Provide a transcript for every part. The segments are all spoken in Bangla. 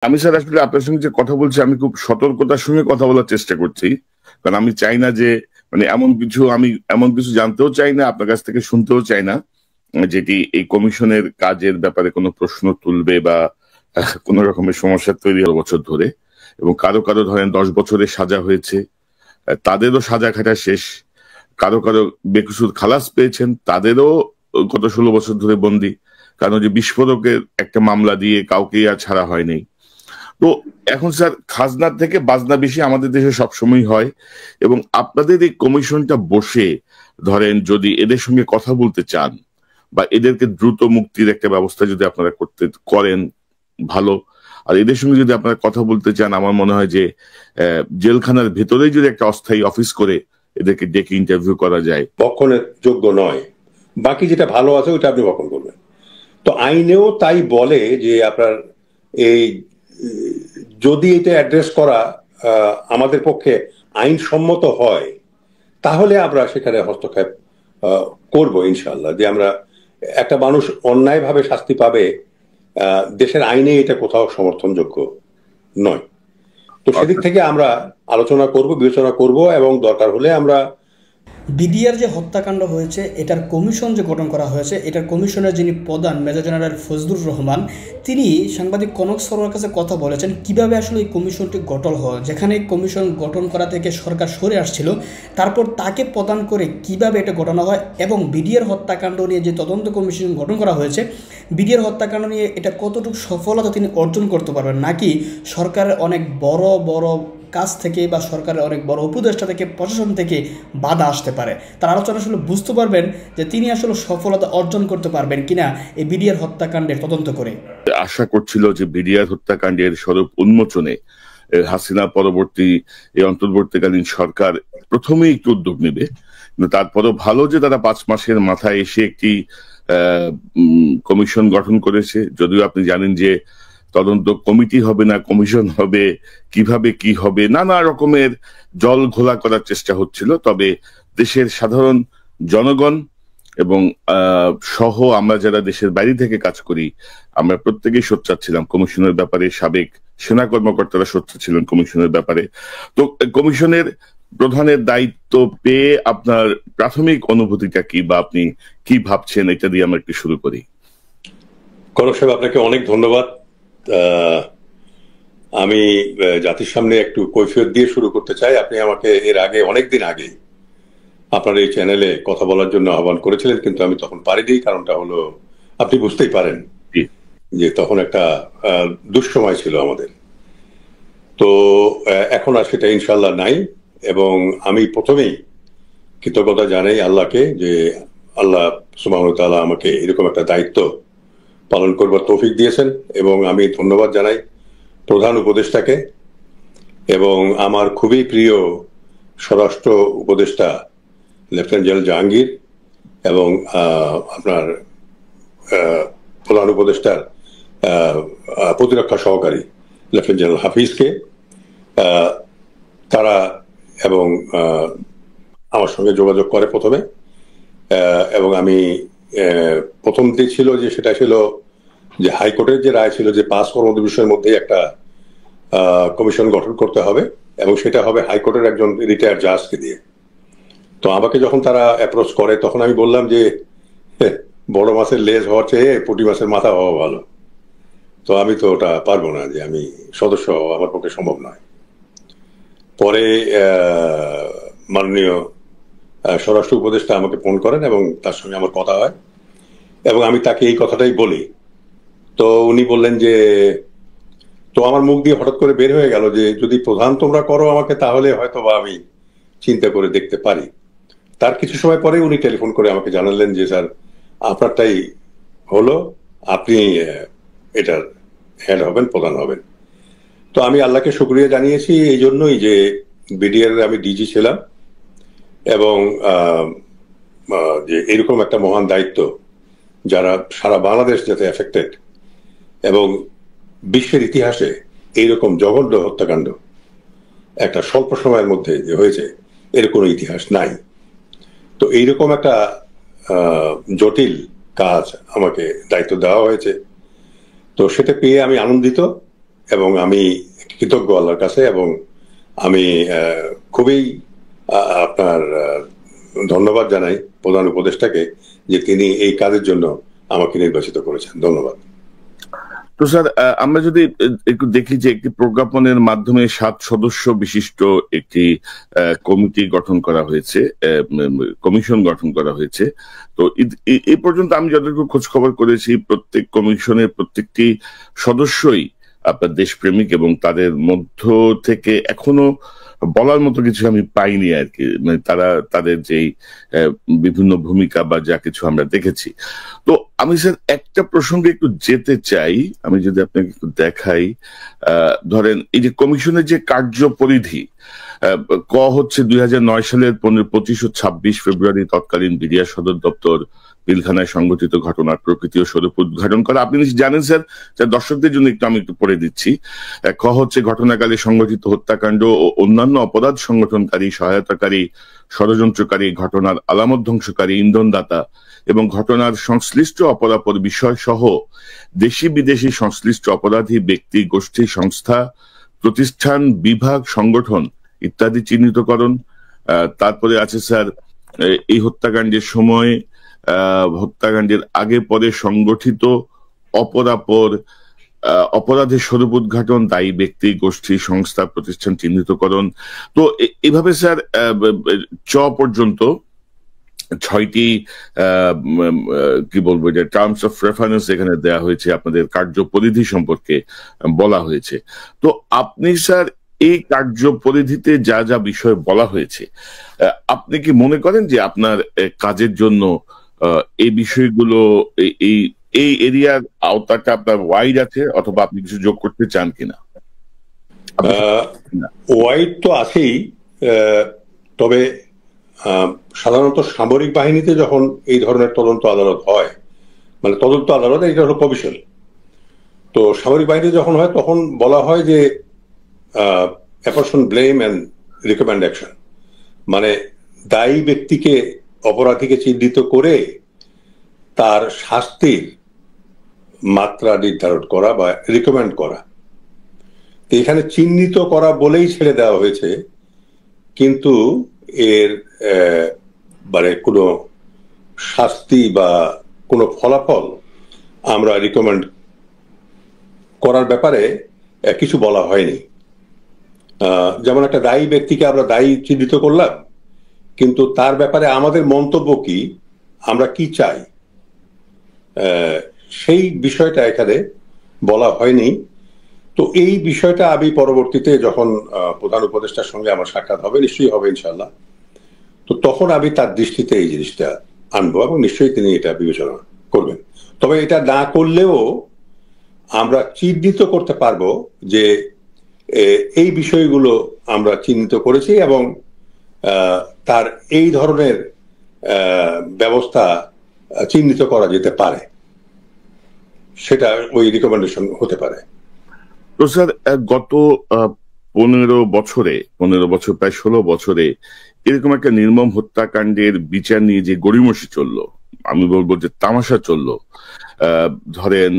আমি স্যার আসলে আপনার সঙ্গে যে কথা বলছি আমি খুব সতর্কতার সঙ্গে কথা বলার চেষ্টা করছি, কারণ আমি চাই না যে মানে এমন কিছু জানতেও চাই না, আপনার কাছ থেকে শুনতেও চাই না যেটি এই কমিশনের কাজের ব্যাপারে কোনো প্রশ্ন তুলবে বা কোন রকমের সমস্যা তৈরি হলো বছর ধরে। এবং কারো কারো ধরেন 10 বছরের সাজা হয়েছে, তাদেরও সাজা খাটা শেষ। কারো কারো বেকসুর খালাস পেয়েছেন, তাদেরও গত 16 বছর ধরে বন্দী, কারণ যে বিস্ফোরকের একটা মামলা দিয়ে কাউকে আর ছাড়া হয়নি। তো এখন স্যার খাজনার থেকে বাজনা বেশি আমাদের দেশে সবসময় হয়, এবং আপনাদের এই কমিশনটা বসে ধরেন যদি এদের সঙ্গে কথা বলতে চান বা এদেরকে দ্রুত মুক্তির একটা ব্যবস্থা যদি আপনারা করেন ভালো। আর এদের সঙ্গে যদি আপনারা কথা বলতে চান, আমার মনে হয় যে জেলখানার ভেতরেই যদি একটা অস্থায়ী অফিস করে এদেরকে ডেকে ইন্টারভিউ করা যায়। বক্ষণের যোগ্য নয়, বাকি যেটা ভালো আছে ওইটা আপনি বক্ষণ করবেন। তো আইনেও তাই বলে যে আপনার এই যদি এটা অ্যাড্রেস করা আমাদের পক্ষে আইনসম্মত হয়, তাহলে আমরা সেখানে হস্তক্ষেপ করব ইনশাল্লাহ। যে আমরা একটা মানুষ অন্যায়ভাবে শাস্তি পাবে, দেশের আইনে এটা কোথাও সমর্থনযোগ্য নয়। তো সেদিক থেকে আমরা আলোচনা করব, বিবেচনা করব, এবং দরকার হলে আমরা বিডিআর যে হত্যাকাণ্ড হয়েছে এটার কমিশন যে গঠন করা হয়েছে, এটার কমিশনের যিনি প্রধান মেজর জেনারেল ফজলুর রহমান, তিনি সাংবাদিক কনক সরোয়ার কাছে কথা বলেছেন কিভাবে আসলে এই কমিশনটি গঠন হয়। যেখানে কমিশন গঠন করা থেকে সরকার সরে আসছিল, তারপর তাকে প্রদান করে কিভাবে এটা ঘটানো হয়, এবং বিডিআর হত্যাকাণ্ড নিয়ে যে তদন্ত কমিশন গঠন করা হয়েছে, বিডিআর হত্যাকাণ্ড নিয়ে এটা কতটুকু সফলতা তিনি অর্জন করতে পারবেন, নাকি সরকারের অনেক বড় বড় কাজ থেকে বা সরকারের অনেক বড় উপদেষ্টা থেকে, প্রশাসন থেকে বাধা আসতে পারে। তার আলোচনা আসলে বুঝতে পারবেন যে তিনি আসলে সফলতা অর্জন করতে পারবেন কিনা এই বিডিআর হত্যাকাণ্ডের তদন্ত করে। আশা করছিল যে বিডিআর হত্যাকাণ্ডের স্বরূপ উন্মোচনে হাসিনা পরবর্তী এই অন্তর্বর্তীকালীন সরকার প্রথমেই একটু উদ্যোগ নেবে, কিন্তু তারপরও ভালো যে তারা 5 মাসের মাথায় এসে একটি কমিশন গঠন করেছে। যদিও আপনি জানেন যে তদন্ত কমিটি হবে না, কমিশন হবে, কিভাবে কি হবে, নানা রকমের জল ঘোলা করার চেষ্টা হচ্ছিল। তবে দেশের সাধারণ জনগণ এবং সহ আমরা যারা দেশের বাইরে থেকে কাজ করি, আমরা প্রত্যেকেই সোচ্চার ছিলাম কমিশনের ব্যাপারে। সাবেক সেনা কর্মকর্তারা সোচ্চার ছিলেন কমিশনের ব্যাপারে। তো কমিশনের প্রধানের দায়িত্ব পেয়ে আপনার প্রাথমিক অনুভূতিটা কি, বা আপনি কি ভাবছেন, এটা দিয়ে আমরা একটু শুরু করি। কনক সাহেব, আপনাকে অনেক ধন্যবাদ। আমি জাতির সামনে একটু কৈফিয়ত দিয়ে শুরু করতে চাই। আপনি আমাকে এর আগে, অনেকদিন আগে আপনার এই চ্যানেলে কথা বলার জন্য আহ্বান করেছিলেন, কিন্তু আমি তখন পারিনি। কারণটা হলো আপনি বুঝতেই পারেন যে তখন একটা দুঃসময় ছিল আমাদের। তো এখন আর সেটা ইনশাল্লাহ নাই, এবং আমি প্রথমেই কৃতজ্ঞতা জানাই আল্লাহকে যে আল্লাহ সুবহানাহু ওয়া তাআলা আমাকে এরকম একটা দায়িত্ব পালন করবার তৌফিক দিয়েছেন। এবং আমি ধন্যবাদ জানাই প্রধান উপদেষ্টাকে এবং আমার খুবই প্রিয় স্বরাষ্ট্র উপদেষ্টা লেফটেন্যান্ট জেনারেল জাহাঙ্গীর, এবং আপনার প্রধান উপদেষ্টার প্রতিরক্ষা সহকারী লেফটেন্যান্ট জেনারেল হাফিজকে। তারা এবং আমার সঙ্গে যোগাযোগ করে প্রথমে, এবং আমি প্রথমটি ছিল যে সেটা ছিল যে হাইকোর্টের যে রায় ছিল যে 5 কর্মদিবসের মধ্যে একটা কমিশন গঠন করতে হবে, এবং সেটা হবে হাইকোর্টের একজন রিটায়ার্ড জাজকে দিয়ে। তো আমাকে যখন তারা অ্যাপ্রোচ করে, তখন আমি বললাম যে বড় মাছের লেজ হওয়ার চেয়ে পুঁটি মাছের মাথা হওয়া ভালো। তো আমি তো ওটা পারবো না, যে আমি সদস্য হওয়া আমার পক্ষে সম্ভব নয়। পরে মাননীয় স্বরাষ্ট্র উপদেষ্টা আমাকে ফোন করেন এবং তার সঙ্গে আমার কথা হয়, এবং আমি তাকে এই কথাটাই বলি। তো উনি বললেন যে, তো আমার মুখ দিয়ে হঠাৎ করে বের হয়ে গেল যে যদি প্রধান তোমরা করো আমাকে, তাহলে হয়তো বা আমি চিন্তা করে দেখতে পারি। তার কিছু সময় পরে উনি টেলিফোন করে আমাকে জানালেন যে স্যার, আপনারটাই হলো, আপনি এটার হেড হবেন, প্রধান হবেন। তো আমি আল্লাহকে শুকরিয়া জানিয়েছি এই জন্যই যে বিডিআর আমি ডিজি ছিলাম, এবং যে এরকম একটা মহান দায়িত্ব যারা সারা বাংলাদেশ যাতে এফেক্টেড, এবং বিশ্বের ইতিহাসে এইরকম জঘন্য হত্যাকাণ্ড একটা স্বল্প সময়ের মধ্যে যে হয়েছে এর কোনো ইতিহাস নাই। তো এইরকম একটা জটিল কাজ আমাকে দায়িত্ব দেওয়া হয়েছে, তো সেটা পেয়ে আমি আনন্দিত। এবং আমি কৃতজ্ঞ আল্লাহর কাছে, এবং আমি খুবই আপনার ধন্যবাদ জানাই প্রধান উপদেষ্টাকে যে তিনি এই কাজের জন্য আমাকে নির্বাচিত করেছেন। ধন্যবাদ। তো স্যার, আমরা যদি একটু দেখি যে একটি প্রজ্ঞাপনের মাধ্যমে 7 সদস্য বিশিষ্ট একটি কমিটি গঠন করা হয়েছে, কমিশন গঠন করা হয়েছে। তো এই পর্যন্ত আমি যতটুকু খোঁজ খবর করেছি, প্রত্যেক কমিশনের প্রত্যেকটি সদস্যই আপনার দেশপ্রেমিক, এবং তাদের মধ্য থেকে এখনো বলার মতো কিছু আমি পাইনি আর কি। মানে তারা তাদের যেই বিভিন্ন ভূমিকা বা যা কিছু আমরা দেখেছি। তো আমি স্যার একটা প্রসঙ্গে একটু যেতে চাই, আমি যদি আপনাকে একটু দেখাই। ধরেন এই যে কমিশনের যে কার্যপরিধি, ক হচ্ছে 2009 সালের 15, 25 ও 26 ফেব্রুয়ারি তৎকালীন বিডিআর সদর দপ্তর পিলখানায় সংঘটিত ঘটনার প্রকৃতি ও স্বরূপ উদ্ঘাটন করা। আপনি জানেন স্যার, দর্শকদের জন্য একটু আমি একটু পড়ে দিচ্ছি। খ হচ্ছে ঘটনাকালে সংঘটিত হত্যাকাণ্ড ও অন্যান্য অপরাধ সংগঠনকারী, সহায়তাকারী, ষড়যন্ত্রকারী, ঘটনার আলামত ধ্বংসকারী, ইন্ধনদাতা এবং ঘটনার সংশ্লিষ্ট অপরাপর বিষয় সহ দেশি বিদেশি সংশ্লিষ্ট অপরাধী ব্যক্তি, গোষ্ঠী, সংস্থা, প্রতিষ্ঠান, বিভাগ, সংগঠন ইত্যাদি চিহ্নিতকরণ। তারপরে আছে স্যার এই হত্যাকাণ্ডের সময়, হত্যাকাণ্ডের আগে পরে সংগঠিত অপরাপর অপরাধের স্বরূপ উদ্ঘাটন, দায়ী ব্যক্তি, গোষ্ঠী, সংস্থা, প্রতিষ্ঠান চিহ্নিতকরণ। তো এইভাবে স্যার চ পর্যন্ত 6টি কি বলবো যে টার্মস অফ রেফারেন্স এখানে দেওয়া হয়েছে, আপনাদের কার্যপরিধি সম্পর্কে বলা হয়েছে। তো আপনি স্যার এই কার্যপরিধিতে যা যা বিষয় বলা হয়েছে, আপনি কি মনে করেন যে আপনার কাজের জন্য এই বিষয়গুলো, এই এরিয়ার আওতাটা আপনার ওয়াইড আছে, অথবা আপনি কিছু যোগ করতে চান কিনা? ওয়াইড তো আছেই, তবে সাধারণত সামরিক বাহিনীতে যখন এই ধরনের তদন্ত আদালত হয়, মানে তদন্ত আদালত, এটা হলো কমিশন। তো সামরিক বাহিনী যখন হয় তখন বলা হয় যে অ্যাপারশন ব্লেম অ্যান্ড রিকমেন্ড অ্যাকশন, মানে দায়ী ব্যক্তিকে, অপরাধীকে চিহ্নিত করে তার শাস্তির মাত্রা নির্ধারণ করা বা রিকমেন্ড করা। এখানে চিহ্নিত করা বলেই ছেড়ে দেওয়া হয়েছে, কিন্তু এর মানে কোনো শাস্তি বা কোনো ফলাফল আমরা রিকমেন্ড করার ব্যাপারে কিছু বলা হয়নি। যেমন একটা দায়ী ব্যক্তিকে আমরা দায়ী চিহ্নিত করলাম, কিন্তু তার ব্যাপারে আমাদের মন্তব্য কি, আমরা কি চাই, সেই বিষয়টা এখানে বলা হয়নি। তো এই বিষয়টা আমি পরবর্তীতে যখন প্রধান উপদেষ্টার সঙ্গে আমার সাক্ষাৎ হবে, নিশ্চয়ই হবে ইনশাল্লাহ, তো তখন আমি তার দৃষ্টিতে এই জিনিসটা আনবো এবং নিশ্চয়ই তিনি এটা বিবেচনা করবেন। তবে এটা না করলেও আমরা চিহ্নিত করতে পারবো যে এই বিষয়গুলো আমরা চিহ্নিত করেছি এবং তার এই ধরনের ব্যবস্থা চিহ্নিত করা যেতে পারে, সেটা ওই রিকমেন্ডেশন হতে পারে। তো স্যার গত 15 বছর, প্রায় 16 বছরে এরকম একটা নির্মম হত্যাকাণ্ডের বিচার নিয়ে যে গড়িমসি চললো, আমি বলবো যে তামাশা চললো। ধরেন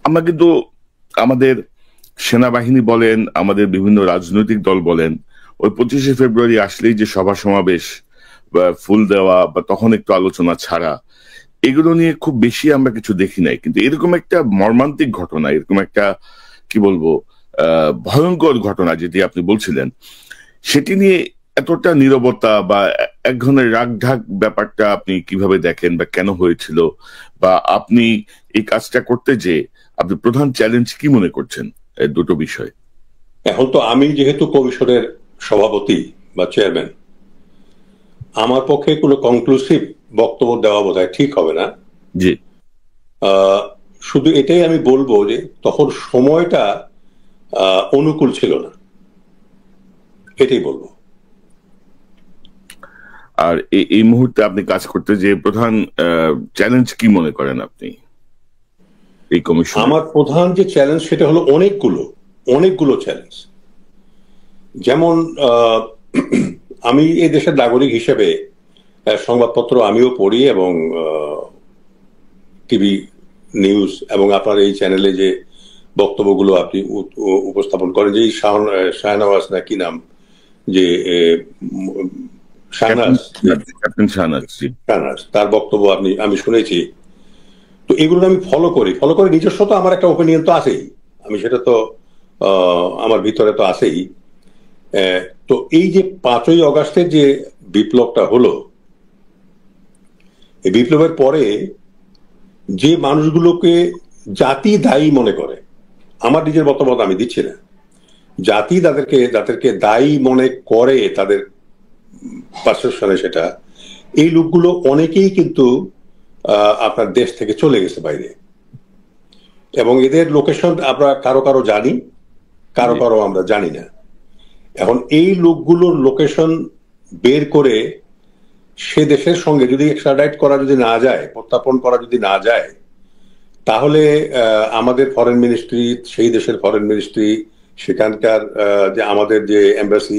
আমরা কিন্তু আমাদের সেনাবাহিনী বলেন, আমাদের বিভিন্ন রাজনৈতিক দল বলেন, ওই 25শে ফেব্রুয়ারি আসলেই যে সভা সমাবেশ, ফুল দেওয়া বা তখন একটু আলোচনা ছাড়া, এগুলো নিয়ে খুব বেশি আমরা কিছু দেখি নাই। কিন্তু এরকম একটা মর্মান্তিক ঘটনা, এরকম একটা কি বলবো ভয়ঙ্কর ঘটনা যেটি আপনি বলছিলেন, সেটি নিয়ে এতটা নীরবতা বা এক ধরনের রাগঢাক ব্যাপারটা আপনি কিভাবে দেখেন, বা কেন হয়েছিল, বা আপনি এই কাজটা করতে যে আপনি প্রধান চ্যালেঞ্জ কি মনে করছেন দুটো বিষয়? এখন তো আমি যেহেতু কমিশনের সভাপতি বা চেয়ারম্যান, আমার পক্ষে কোনো কনক্লুসিভ বক্তব্য দেওয়া বোধহয় ঠিক হবে না। জি, শুধু এটাই আমি বলবো যে তখন সময়টা অনুকূল ছিল না, এটাই বলবো। আর এই মুহূর্তে আপনি কাজ করতে যে প্রধান চ্যালেঞ্জ কি মনে করেন আপনি এই কমিশন? আমার প্রধান যে চ্যালেঞ্জ সেটা হলো অনেকগুলো চ্যালেঞ্জ। যেমন আমি এই দেশের নাগরিক হিসেবে সংবাদপত্র আমিও পড়ি এবং টিভি নিউজ এবং আপনার এই চ্যানেলে যে বক্তব্যগুলো আপনি উপস্থাপন করেন, যে শাহনওয়াজ না কি নাম, যে শাহনাজ, তার বক্তব্য আমি শুনেছি। তো এগুলো আমি ফলো করি নিজস্ব তো আমার একটা ওপিনিয়ন তো আছেই, আমি সেটা তো আমার ভিতরে তো আছেই। তো এই যে 5ই অগাস্টের যে বিপ্লবটা হলো, এই বিপ্লবের পরে যে মানুষগুলোকে জাতি দায়ী মনে করে, আমার নিজের মতামত আমি দিচ্ছি না, জাতি যাদেরকে দায়ী মনে করে তাদের পারসেপশনে, সেটা এই লোকগুলো অনেকেই কিন্তু আপনার দেশ থেকে চলে গেছে বাইরে, এবং এদের লোকেশন আমরা কারো জানি, কারো আমরা জানি না। এখন এই লোকগুলোর লোকেশন বের করে সে দেশের সঙ্গে যদি এক্সট্রাডাইট করা যদি না যায়, প্রত্যাপন করা যদি না যায়, তাহলে আমাদের ফরেন মিনিস্ট্রি, সেই দেশের ফরেন মিনিস্ট্রি, সেখানকার যে আমাদের যে এম্বাসি,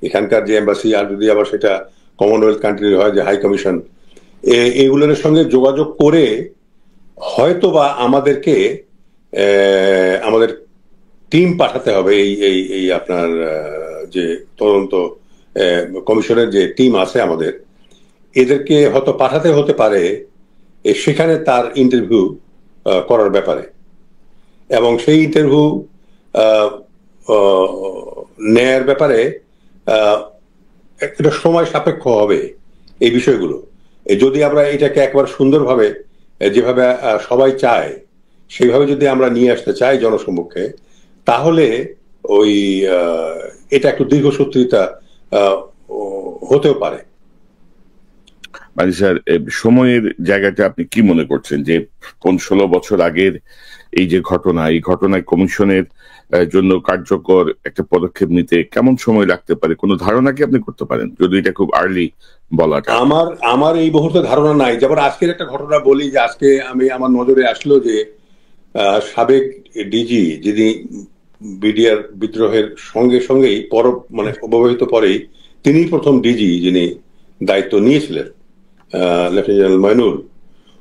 এখানকার যে এম্বাসি, আর যদি আবার সেটা কমনওয়েলথ কান্ট্রির হয় যে হাই কমিশন, এগুলোর সঙ্গে যোগাযোগ করে হয়তো বা আমাদেরকে আমাদের টিম পাঠাতে হবে, এই আপনার যে তদন্ত কমিশনের যে টিম আছে আমাদের, এদেরকে হয়তো পাঠাতে হতে পারে সেখানে তার ইন্টারভিউ করার ব্যাপারে, এবং সেই ইন্টারভিউ নেয়ার ব্যাপারে একটা সময় সাপেক্ষ হবে এই বিষয়গুলো। যদি আমরা এটাকে একবার সুন্দরভাবে, যেভাবে সবাই চায় সেইভাবে যদি আমরা নিয়ে আসতে চাই জনসম্মুখে, তাহলে ওই এটা একটু দীর্ঘসূত্রিতা হতেও পারে। মানে স্যার, সময়ের জায়গাটা আপনি কি মনে করছেন যে 16 বছর আগের এই যে ঘটনা, এই ঘটনায় কমিশনের জন্য কার্যকর একটা পদক্ষেপ নিতে কেমন সময় লাগতে পারে? কোনো ধারণা কি আপনি করতে পারেন, যদি এটা খুব আর্লি বলাটা? আমার এই মুহূর্তে ধারণা নাই। যেমন আজকের একটা ঘটনা বলি, যে আজকে আমার নজরে আসলো যে সাবেক ডিজি, যিনি বিডিআর বিদ্রোহের সঙ্গেই মানে অব্যবহিত পরেই তিনি প্রথম ডিজি যিনি দায়িত্ব নিয়েছিলেন, লেফটেন্যান্ট জেনারেল মইনুল,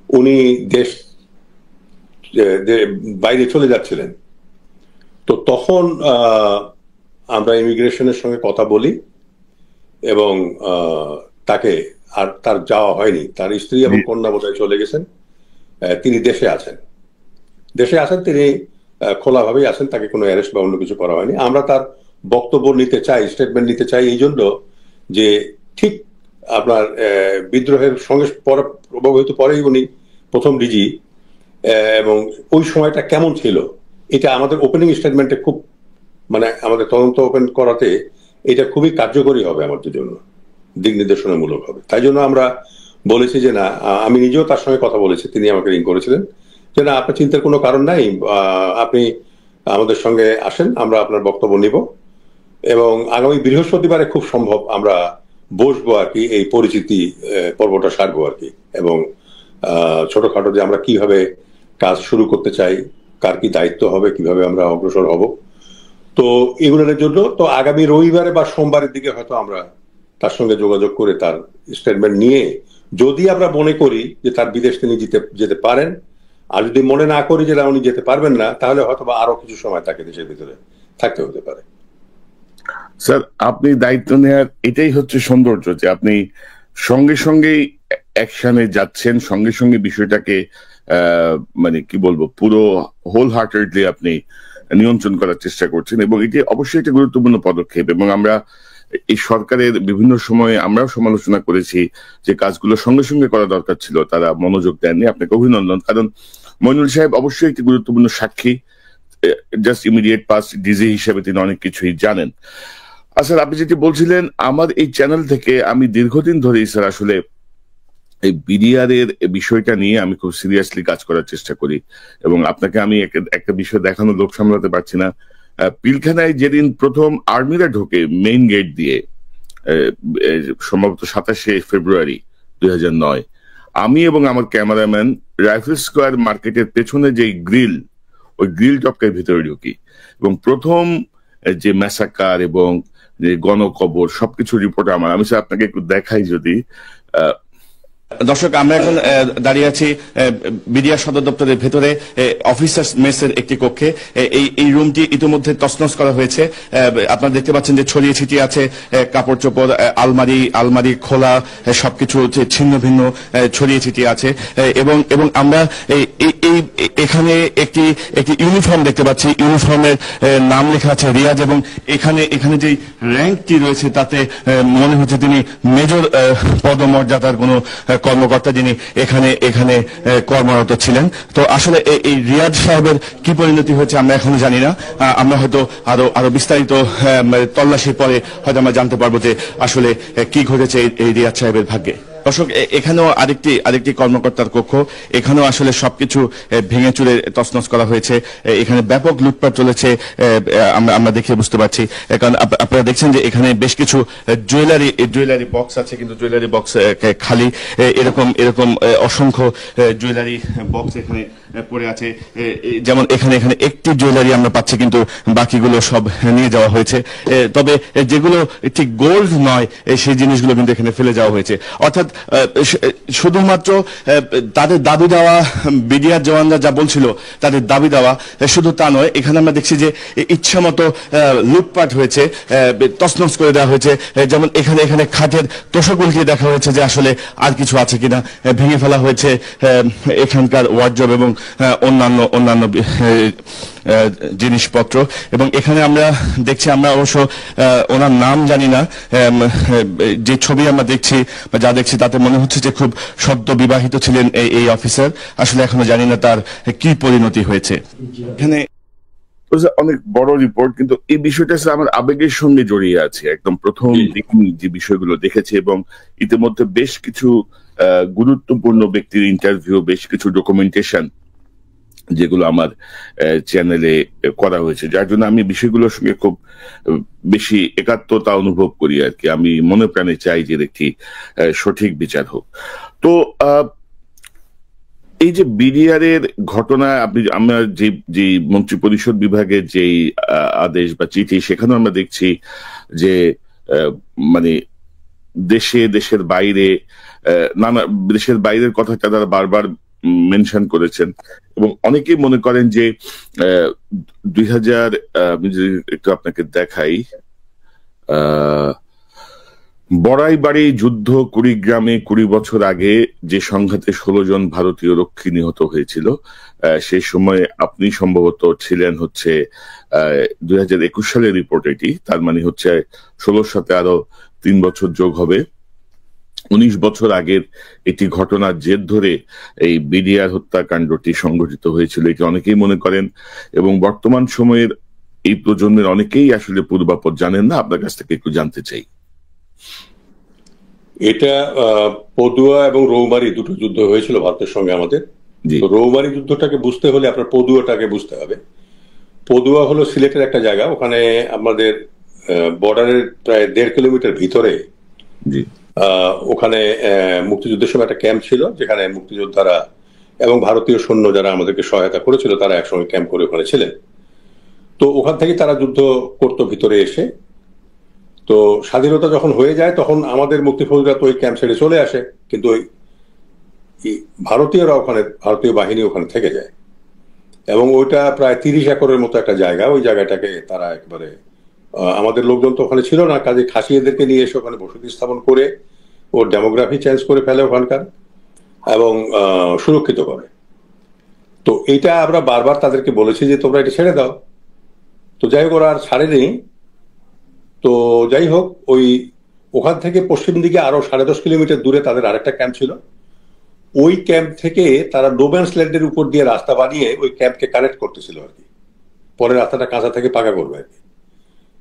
উনি দেশ বাইরে চলে যাচ্ছিলেন। তো তখন আমরা ইমিগ্রেশনের সঙ্গে কথা বলি, এবং তাকে, আর তার যাওয়া হয়নি, তার স্ত্রী এবং কন্যা বোধহয় চলে গেছেন, তিনি দেশে আছেন, তিনি খোলাভাবেই আছেন, তাকে কোনো অ্যারেস্ট বা অন্য কিছু করা হয়নি। আমরা তার বক্তব্য নিতে চাই, স্টেটমেন্ট নিতে চাই, এই জন্য যে ঠিক আপনার বিদ্রোহের সঙ্গে অবহিত পরেই উনি প্রথম ডিজি, এবং ওই সময়টা কেমন ছিল এটা আমাদের ওপেনিং স্টেটমেন্টে খুব, মানে আমাদের তদন্ত ওপেন করাতে এটা খুবই কার্যকরী হবে আমাদের জন্য, দিক নির্দেশনামূলক হবে। তাই জন্য আমরা বলেছি যে না, আমি নিজেও তার সঙ্গে কথা বলেছি, তিনি আমাকে রিং করেছিলেন যে না, আপনার চিন্তার কোনো কারণ নাই, আপনি আমাদের সঙ্গে আসেন, আমরা আপনার বক্তব্য নিব, এবং আগামী বৃহস্পতিবারে খুব সম্ভব আমরা বসবো আর কি, এই পরিচিতি পর্বটা সারবো আর কি, এবং ছোটখাটো যে আমরা কিভাবে কাজ শুরু করতে চাই, কার কি দায়িত্ব হবে, কিভাবে আমরা অগ্রসর হব, তো এগুলোর জন্য তো আগামী রবিবারে বা সোমবারের দিকে হয়তো আমরা তার সঙ্গে যোগাযোগ করে তার স্টেটমেন্ট নিয়ে, যদি আমরা মনে করি যে তার বিদেশ তিনি যেতে পারেন, আর যদি মনে না করি যে উনি যেতে পারবেন না, তাহলে হয়তো বা আরো কিছু সময় তাকে দেশের ভিতরে থাকতে হতে পারে। স্যার, আপনি দায়িত্ব নেওয়ার এটাই হচ্ছে সৌন্দর্য, যে আপনি সঙ্গে সঙ্গেই অ্যাকশনে যাচ্ছেন, সঙ্গে সঙ্গে বিষয়টাকে মানে কি বলবো, পুরো হোল হার্টেডলি আপনি নিয়ন্ত্রণ করার চেষ্টা করছেন, এবং এটি অবশ্যই একটি গুরুত্বপূর্ণ পদক্ষেপ। এবং আমরা এই সরকারের বিভিন্ন সময়ে আমরাও সমালোচনা করেছি যে কাজগুলো সঙ্গে সঙ্গে করা দরকার ছিল, তারা মনোযোগ দেননি। আপনাকে অভিনন্দন, কারণ মইনুল সাহেব অবশ্যই একটি গুরুত্বপূর্ণ সাক্ষী, জাস্ট ইমিডিয়েট পাস্ট ডিজি হিসেবে তিনি অনেক কিছুই জানেন। স্যার, আপনি যেটি বলছিলেন, আমার এই চ্যানেল থেকে আমি দীর্ঘদিন ধরেই স্যার আসলে এই বিডিআর এর বিষয়টা নিয়ে আমি খুব সিরিয়াসলি কাজ করার চেষ্টা করি, এবং আপনাকে আমি একটা বিষয় দেখানো লোক সামলাতে পারছি না। পিলখানায় যেদিন প্রথম আর্মিরা ঢোকে মেইন গেট দিয়ে, সম্ভবত 27শে ফেব্রুয়ারি 2009, আমি এবং আমার ক্যামেরাম্যান রাইফেল স্কোয়ার মার্কেটের পেছনে যে গ্রিল, ওই গ্রিল টপকের ভিতরে ঢুকি, এবং প্রথম যে ম্যাসাকার এবং যে গণকবর সবকিছু রিপোর্ট আমি স্যার আপনাকে একটু দেখাই, যদি দর্শক, আমরা এখন দাঁড়িয়ে আছি বিডিআর সদর দপ্তরের ভেতরে অফিসার্স মেসের একটি কক্ষে। এই রুমটি ইতিমধ্যে তছনছ করা হয়েছে। আপনারা দেখতে পাচ্ছেন যে ছড়িয়ে ছিটিয়ে আছে কাপড় চোপড়, আলমারি খোলা, সবকিছু ছিন্ন ভিন্ন ছড়িয়ে ছিটিয়ে আছে। এবং আমরা এখানে একটি ইউনিফর্ম দেখতে পাচ্ছি। ইউনিফর্মের নাম লেখা আছে রিয়াজ, এবং এখানে যে র্যাঙ্কটি রয়েছে তাতে মনে হচ্ছে তিনি মেজর পদমর্যাদার কোনো কর্মকর্তা, যিনি এখানে কর্মরত ছিলেন। তো আসলে এই রিয়াজ সাহেবের কি পরিণতি হয়েছে আমরা এখনো জানি না। আমরা হয়তো আরো বিস্তারিত তল্লাশির পরে হয়তো আমরা জানতে পারবো যে আসলে কি ঘটেছে এই রিয়াজ সাহেবের ভাগ্যে। দর্শক, এখানেও আরেকটি কর্মকর্তার কক্ষ। এখানেও আসলে সবকিছু ভেঙে চুরে তছনছ করা হয়েছে। এখানে ব্যাপক লুটপাট চলেছে আমরা দেখে বুঝতে পারছি। কারণ আপনারা দেখছেন যে এখানে বেশ কিছু জুয়েলারি বক্স আছে, কিন্তু জুয়েলারি বক্স খালি। এরকম অসংখ্য জুয়েলারি বক্স এখানে পড়ে আছে। যেমন এখানে একটি জুয়েলারি আমরা পাচ্ছি, কিন্তু বাকিগুলো সব নিয়ে যাওয়া হয়েছে। তবে যেগুলো ঠিক গোল্ড নয় সেই জিনিসগুলো কিন্তু এখানে ফেলে যাওয়া হয়েছে। অর্থাৎ শুধুমাত্র তাদের দাবি দেওয়া, বিডিআর জওয়ানরা যা বলছিল তাদের দাবি দেওয়া, শুধু তা নয়, এখানে আমরা দেখছি যে ইচ্ছা মতো লুটপাট হয়েছে, তছনছ করে দেওয়া হয়েছে। যেমন এখানে খাটের তোষক উল্টিয়ে দেখা হয়েছে যে আসলে আর কিছু আছে কিনা, ভেঙে ফেলা হয়েছে এখানকার ওয়ার্ডরোব এবং অন্যান্য জিনিসপত্র। এবং এখানে আমরা দেখছি, আমরা অবশ্য ওনার নাম জানি না, যে ছবি আমরা দেখছি বা যা দেখছি তাতে মনে হচ্ছে যে খুব সদ্য বিবাহিত ছিলেন এই অফিসার। আসলে এখনো জানি না তার কি পরিণতি হয়েছে। এখানে অনেক বড় রিপোর্ট, কিন্তু এই বিষয়টা আমার আবেগের সঙ্গে জড়িয়ে আছে। একদম প্রথম দিন যে বিষয়গুলো দেখেছি, এবং ইতিমধ্যে বেশ কিছু গুরুত্বপূর্ণ ব্যক্তির ইন্টারভিউ, বেশ কিছু ডকুমেন্টেশন যেগুলো আমার চ্যানেলে করা হয়েছে, যার জন্য আমি বিষয়গুলোর সঙ্গে খুব বেশি একাত্মতা অনুভব করি আর কি। আমি মনে প্রাণে চাই যে একটি সঠিক বিচার হোক। তো এই যে বিডিআর এর ঘটনা, আমরা যে মন্ত্রী পরিষদ বিভাগের যে আদেশ বা চিঠি, সেখানেও আমরা দেখছি যে মানে দেশের বাইরে দেশের বাইরের কথা তারা বারবার মেনশন করেছেন। এবং অনেকেই মনে করেন যে 2000, আমি যদি একটু আপনাকে দেখাই, বড়াইবাড়ি যুদ্ধ কুড়িগ্রামে 20 বছর আগে যে সংঘাতে 16 জন ভারতীয় রক্ষী নিহত হয়েছিল, সেই সময় আপনি সম্ভবত ছিলেন হচ্ছে 2021 সালের রিপোর্ট এটি। তার মানে হচ্ছে 16 সাথে আরো 3 বছর যোগ হবে। 19 বছর আগের একটি ঘটনার জের ধরে এই বিডিআর হত্যাকাণ্ডটি সংঘটিত হয়েছিল, এটি অনেকেই মনে করেন। এবং বর্তমান সময়ের এই প্রজন্মের অনেকেই আসলে পূর্বাপর জানেন না। আপনার কাছ থেকে একটু জানতে চাই। এটা পদুয়া এবং রৌমারী দুটো যুদ্ধ হয়েছিল ভারতের সঙ্গে আমাদের। রৌমারী যুদ্ধটাকে বুঝতে হলে আপনার পদুয়াটাকে বুঝতে হবে। পদুয়া হলো সিলেটের একটা জায়গা, ওখানে আমাদের বর্ডারের প্রায় 1.5 কিলোমিটার ভিতরে ওখানে মুক্তিযুদ্ধের সময় একটা ক্যাম্প ছিল, যেখানে মুক্তিযোদ্ধারা এবং ভারতীয় সৈন্য যারা আমাদেরকে সহায়তা করেছিল তারা একসঙ্গে ক্যাম্প করে ওখানে ছিলেন। তো ওখান থেকে তারা যুদ্ধ করতো ভিতরে এসে। তো স্বাধীনতা যখন হয়ে যায় তখন আমাদের মুক্তিযোদ্ধারা তো ওই ক্যাম্প ছেড়ে চলে আসে, কিন্তু ওই ভারতীয়রা ওখানে, ভারতীয় বাহিনী ওখানে থেকে যায়। এবং ওইটা প্রায় 30 একরের মতো একটা জায়গা। ওই জায়গাটাকে তারা একেবারে, আমাদের লোকজন তো ওখানে ছিল না, কাজে খাসিয়াদেরকে নিয়ে এসে ওখানে বসতি স্থাপন করে ওর ডেমোগ্রাফি চেঞ্জ করে ফেলে ওখানকার, এবং সুরক্ষিত করে। তো এইটা আমরা বারবার তাদেরকে বলেছি যে তোমরা এটা ছেড়ে দাও। তো যাই হোক, ওরা আর ছাড়েনি। তো যাই হোক, ওখান থেকে পশ্চিম দিকে আরো 10.5 কিলোমিটার দূরে তাদের আরেকটা ক্যাম্প ছিল। ওই ক্যাম্প থেকে তারা নোম্যান্স ল্যান্ডের উপর দিয়ে রাস্তা বানিয়ে ওই ক্যাম্পকে কানেক্ট করতেছিল আর কি। পরে রাস্তাটা কাঁচা থেকে পাকা করবে আর কি।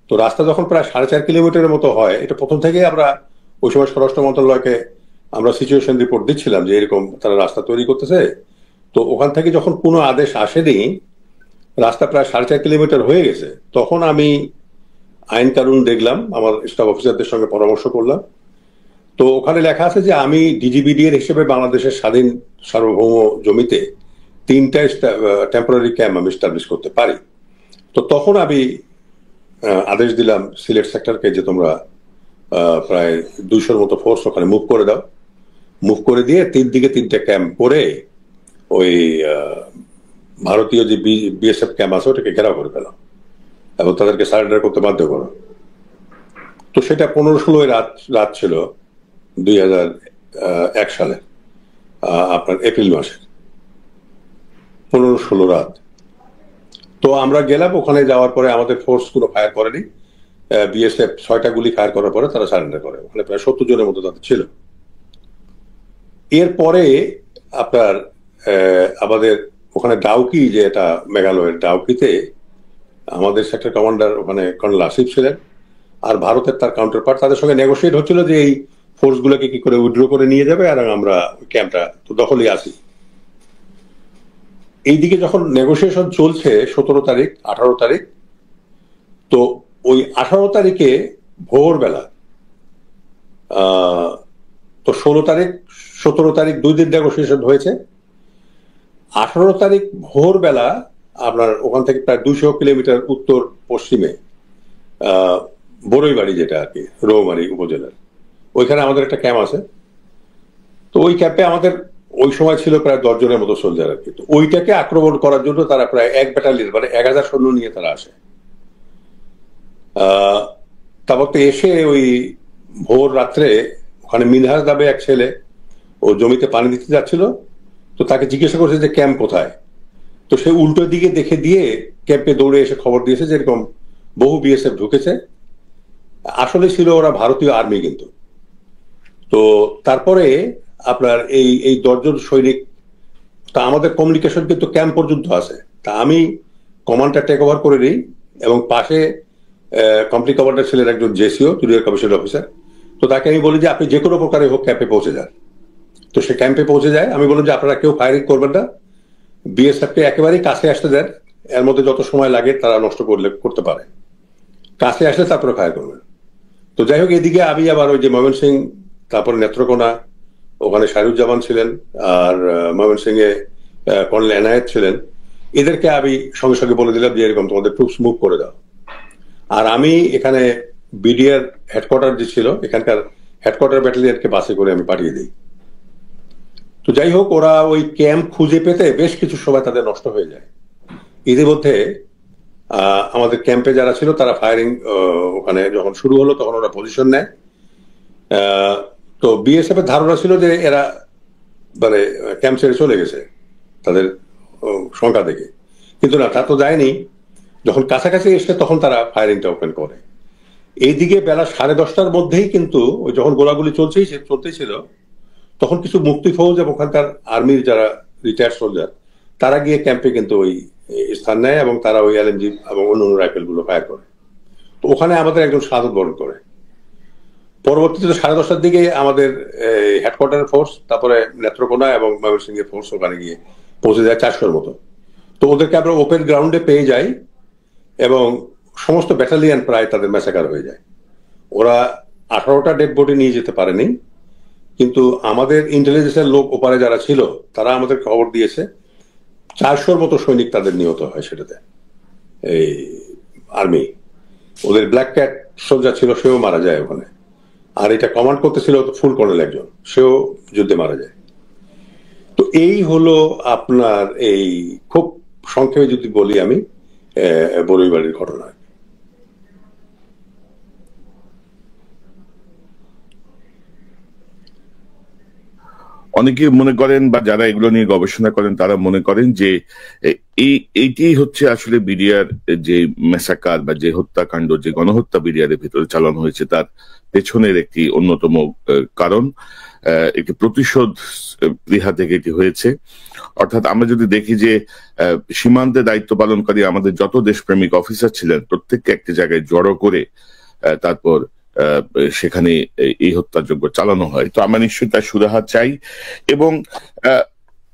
তো রাস্তা যখন প্রায় 4.5 কিলোমিটারের মতো হয়, এটা প্রথম থেকেই আমরা ওই সময় স্বরাষ্ট্র মন্ত্রণালয়কে আমরা সিচুয়েশন রিপোর্ট দিচ্ছিলাম যে এরকম তারা রাস্তা তৈরি করতেছে। তো ওখান থেকে যখন কোনো আদেশ আসেনি, রাস্তা প্রায় 4.5 কিলোমিটার হয়ে গেছে, তখন আমি আইন কানুন দেখলাম, আমার স্টাফ অফিসারদের সঙ্গে পরামর্শ করলাম। তো ওখানে লেখা আছে যে আমি ডিজিবিডিএর হিসেবে বাংলাদেশের স্বাধীন সার্বভৌম জমিতে 3টা টেম্পোরারি ক্যাম্প আমি এস্টাবলিশ করতে পারি। তো তখন আমি আদেশ দিলাম সিলেট সেক্টরকে যে তোমরা প্রায় 200-র মতো ফোর্স ওখানে মুভ করে দাও। মুভ করে দিয়ে 3 দিকে 3টে ক্যাম্প করে ওই ভারতীয় যে বিএসএফ ক্যাম্প আছে ওটাকে ঘেরাও করে ফেলা এবং তাদেরকে সারেন্ডার করতে বাধ্য করা। তো সেটা 15-16 রাত ছিল 2001 সালে, আপনার এপ্রিল মাসে 15-16 রাত। তো আমরা গেলাম, ওখানে যাওয়ার পরে আমাদের ফোর্স গুলো ফায়ার করেনি, বিএসএফ 6টা গুলি ফায়ার করার পরে তারা সারেন্ডার করে। ওখানে প্রায় 70 জনের মতো তাদের ছিল। এরপরে আপনার আমাদের ওখানে ডাউকি, যে এটা মেঘালয়ের ডাউকিতে আমাদের সেক্টর কমান্ডার ওখানে কর্নেল আসিফ ছিলেন, আর ভারতের তার কাউন্টার পার্ট, তাদের সঙ্গে নেগোসিয়েট হচ্ছিল যে এই ফোর্স গুলোকে কি করে উইথড্র করে নিয়ে যাবে আর আমরা ক্যাম্পটা তো দখলেই আসি। এইদিকে যখন নেগোসিয়েশন চলছে 17 তারিখ 18 তারিখ, তো ওই 18 তারিখে ভোরবেলা, তো 16 তারিখ 17 তারিখ 2 দিন নেগোসিয়েশন হয়েছে। 18 তারিখ ভোরবেলা আপনার ওখান থেকে প্রায় 200 কিলোমিটার উত্তর পশ্চিমে বড়ইবাড়ি, যেটা আর কি রৌমারী উপজেলার, ওইখানে আমাদের একটা ক্যাম্প আছে। তো ওই ক্যাম্পে আমাদের ওই সময় ছিল প্রায় 10 জনের মতো সোলজার আর কি। তো ওইটাকে আক্রমণ করার জন্য তারা প্রায় 1 ব্যাটালিয়ন মানে 1000 সৈন্য নিয়ে তারা আসে। তারপর তো এসে ওই ভোর রাত্রে ওখানে মিনহাজ নামে এক ছেলে, ও জমিতে পানি দিতে যাচ্ছিল, তো তাকে জিজ্ঞাসা করছে যে ক্যাম্প কোথায়। তো সে উল্টো দিকে দেখে দিয়ে ক্যাম্পে দৌড়ে এসে খবর দিয়েছে যে এরকম বহু বিএসএফ ঢুকেছে। আসলে ছিল ওরা ভারতীয় আর্মি কিন্তু। তো তারপরে আপনার এই 10 জন সৈনিক, তা আমাদের কমিউনিকেশন কিন্তু ক্যাম্প পর্যন্ত আছে। তা আমি কমান্ডটা টেক ওভার করে নিই এবং পাশে কোম্পানি কমান্ডার ছিলেন একজন জেসিও, জুনিয়র কমিশন অফিসার। তো তাকে আমি বলি যে আপনি যে কোনো প্রকারে হোক ক্যাম্পে পৌঁছে যান। তো সে ক্যাম্পে পৌঁছে যায়। আমি বললাম যে আপনারা কেউ ফায়ারিং করবেন না, বিএসএফকে একেবারেই কাছে আসতে দেন, এর মধ্যে যত সময় লাগে তারা নষ্ট করতে পারে, কাছে আসলে তারপরে ফায়ার করবেন। তো যাই হোক, এদিকে আমি আবার ওই যে ময়মনসিং, তারপরে নেত্রকোনা, ওখানে শাহরুজ্জামান ছিলেন, আর ময়মনসিং এ কর্নেল এনায়েত ছিলেন, এদেরকে আমি সঙ্গে সঙ্গে বলে দিলাম যে এরকম তোমাদের ট্রুপস মুভ করে দাও। আর আমি এখানে বিডিআর হেডকোয়ার্টার যে ছিল, এখানকার হেডকোয়ার্টার ব্যাটালিয়নকে বাসে করে আমি পাঠিয়ে দিই। তো যাই হোক, ওরা ওই ক্যাম্প খুঁজে পেতে বেশ কিছু সময় তাদের নষ্ট হয়ে যায়। ইতিমধ্যে আমাদের ক্যাম্পে যারা ছিল তারা ফায়ারিং ওখানে যখন শুরু হলো তখন ওরা পজিশন নেয়। তো বিএসএফ এর ধারণা ছিল যে এরা মানে ক্যাম্প ছেড়ে চলে গেছে তাদের সংখ্যা দেখে, কিন্তু না, তা তো যায়নি। যখন কাছাকাছি এসে তখন তারা ফায়ারিংটা ওপেন করে। এইদিকে বেলা 10:30টার মধ্যেই কিন্তু ওই যখন গোলাগুলি চলতেই ছিল, তখন কিছু মুক্তি ফৌজ এবং ওখানকার আর্মির যারা রিটায়ার্ড সোলজার তারা গিয়ে ক্যাম্পে কিন্তু ওই স্থান নেয় এবং তারা ওই এলএমজি এবং অন্য রাইফেল গুলো ফায়ার করে। তো ওখানে আমাদের একজন শাহাদত বরণ করে। পরবর্তীতে 10:30টার দিকে আমাদের হেডকোয়ার্টার ফোর্স, তারপরে নেত্রকোনা এবং ময়মনসিংহ এর ফোর্স ওখানে গিয়ে পৌঁছে যায় 400-র মতো। তো ওদেরকে আমরা ওপেন গ্রাউন্ডে পেয়ে যাই এবং সমস্ত ব্যাটালিয়ন প্রায় তাদের ম্যাসাকার হয়ে যায়। ওরা 18টা ডেড বডি নিয়ে যেতে পারেনি, কিন্তু আমাদের ইন্টেলিজেন্সের লোক ওপারে যারা ছিল তারা আমাদের খবর দিয়েছে 400-র মতো সৈনিক তাদের নিহত হয় সেটাতে। এই আর্মি, ওদের ব্ল্যাক ক্যাট সোলজার ছিল, সেও মারা যায় ওখানে। আর এটা কমান্ড করতেছিল ফুল কর্নেল একজন, সেও যুদ্ধে মারা যায়। তো এই হলো আপনার এই খুব সংক্ষেপে যদি বলি আমি বড়ইবাড়ির ঘটনা। অনেকে মনে করেন বা যারা এগুলো নিয়ে গবেষণা করেন তারা মনে করেন যে এইটি হচ্ছে আসলে বিডিআর যে মেসাকার বা যে হত্যাকাণ্ড, যে গণহত্যা বিডিআর এর ভিতরে চালানো হয়েছে তার পেছনের একটি অন্যতম কারণ, একটি প্রতিশোধ প্লীহা থেকে এটি হয়েছে। অর্থাৎ আমরা যদি দেখি যে সীমান্তে দায়িত্ব পালনকারী আমাদের যত দেশপ্রেমিক অফিসার ছিলেন প্রত্যেককে একটি জায়গায় জড়ো করে তারপর সেখানে এই হত্যাযজ্ঞ চালানো হয়। তো আমরা নিশ্চয়ই তার সুরাহা চাই। এবং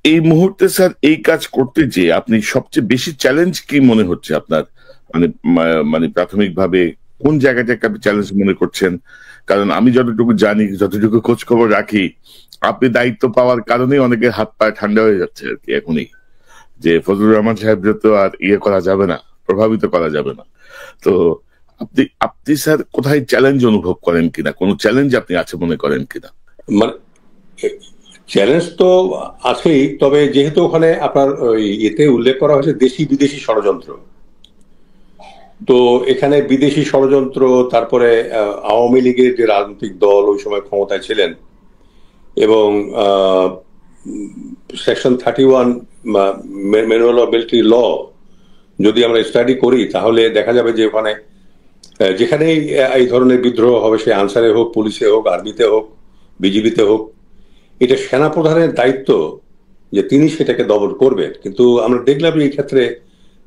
এই মুহূর্তে স্যার এই কাজ করতে যে আপনি সবচেয়ে বেশি চ্যালেঞ্জ কি মনে হচ্ছে আপনার, মানে প্রাথমিকভাবে কোন জায়গাটাকে আপনি চ্যালেঞ্জ মনে করছেন? কারণ আমি যতটুকু জানি, যতটুকু খোঁজ খবর রাখি, আপনি দায়িত্ব পাওয়ার কারণে অনেকের হাত পায়ে ঠান্ডা হয়ে যাচ্ছে আর কি এখনই, যে ফজলুর রহমান সাহেব তো আর করা যাবে না, প্রভাবিত করা যাবে না। তো আপনি স্যার কোথায় চ্যালেঞ্জ অনুভব করেন কিনা, কোন চ্যালেঞ্জ আপনি আছে মনে করেন কিনা? মানে চ্যালেঞ্জ তো আছেই, তবে যেহেতু ওখানে আপনার ওই এতে উল্লেখ করা হয়েছে দেশি বিদেশি ষড়যন্ত্র, তো এখানে বিদেশি ষড়যন্ত্র, তারপরে আওয়ামী লীগের যে রাজনৈতিক দল ওই সময় ক্ষমতায় ছিলেন, এবং section 31 manual of military law যদি আমরা স্টাডি করি, তাহলে দেখা যাবে যে ওখানে যেখানেই এই ধরনের বিদ্রোহ হবে, সে আনসারে হোক, পুলিশে হোক, আর্মিতে হোক, বিজিবিতে হোক, এটা সেনাপ্রধানের দায়িত্ব যে তিনি সেটাকে দমন করবেন। কিন্তু আমরা দেখলাম এই ক্ষেত্রে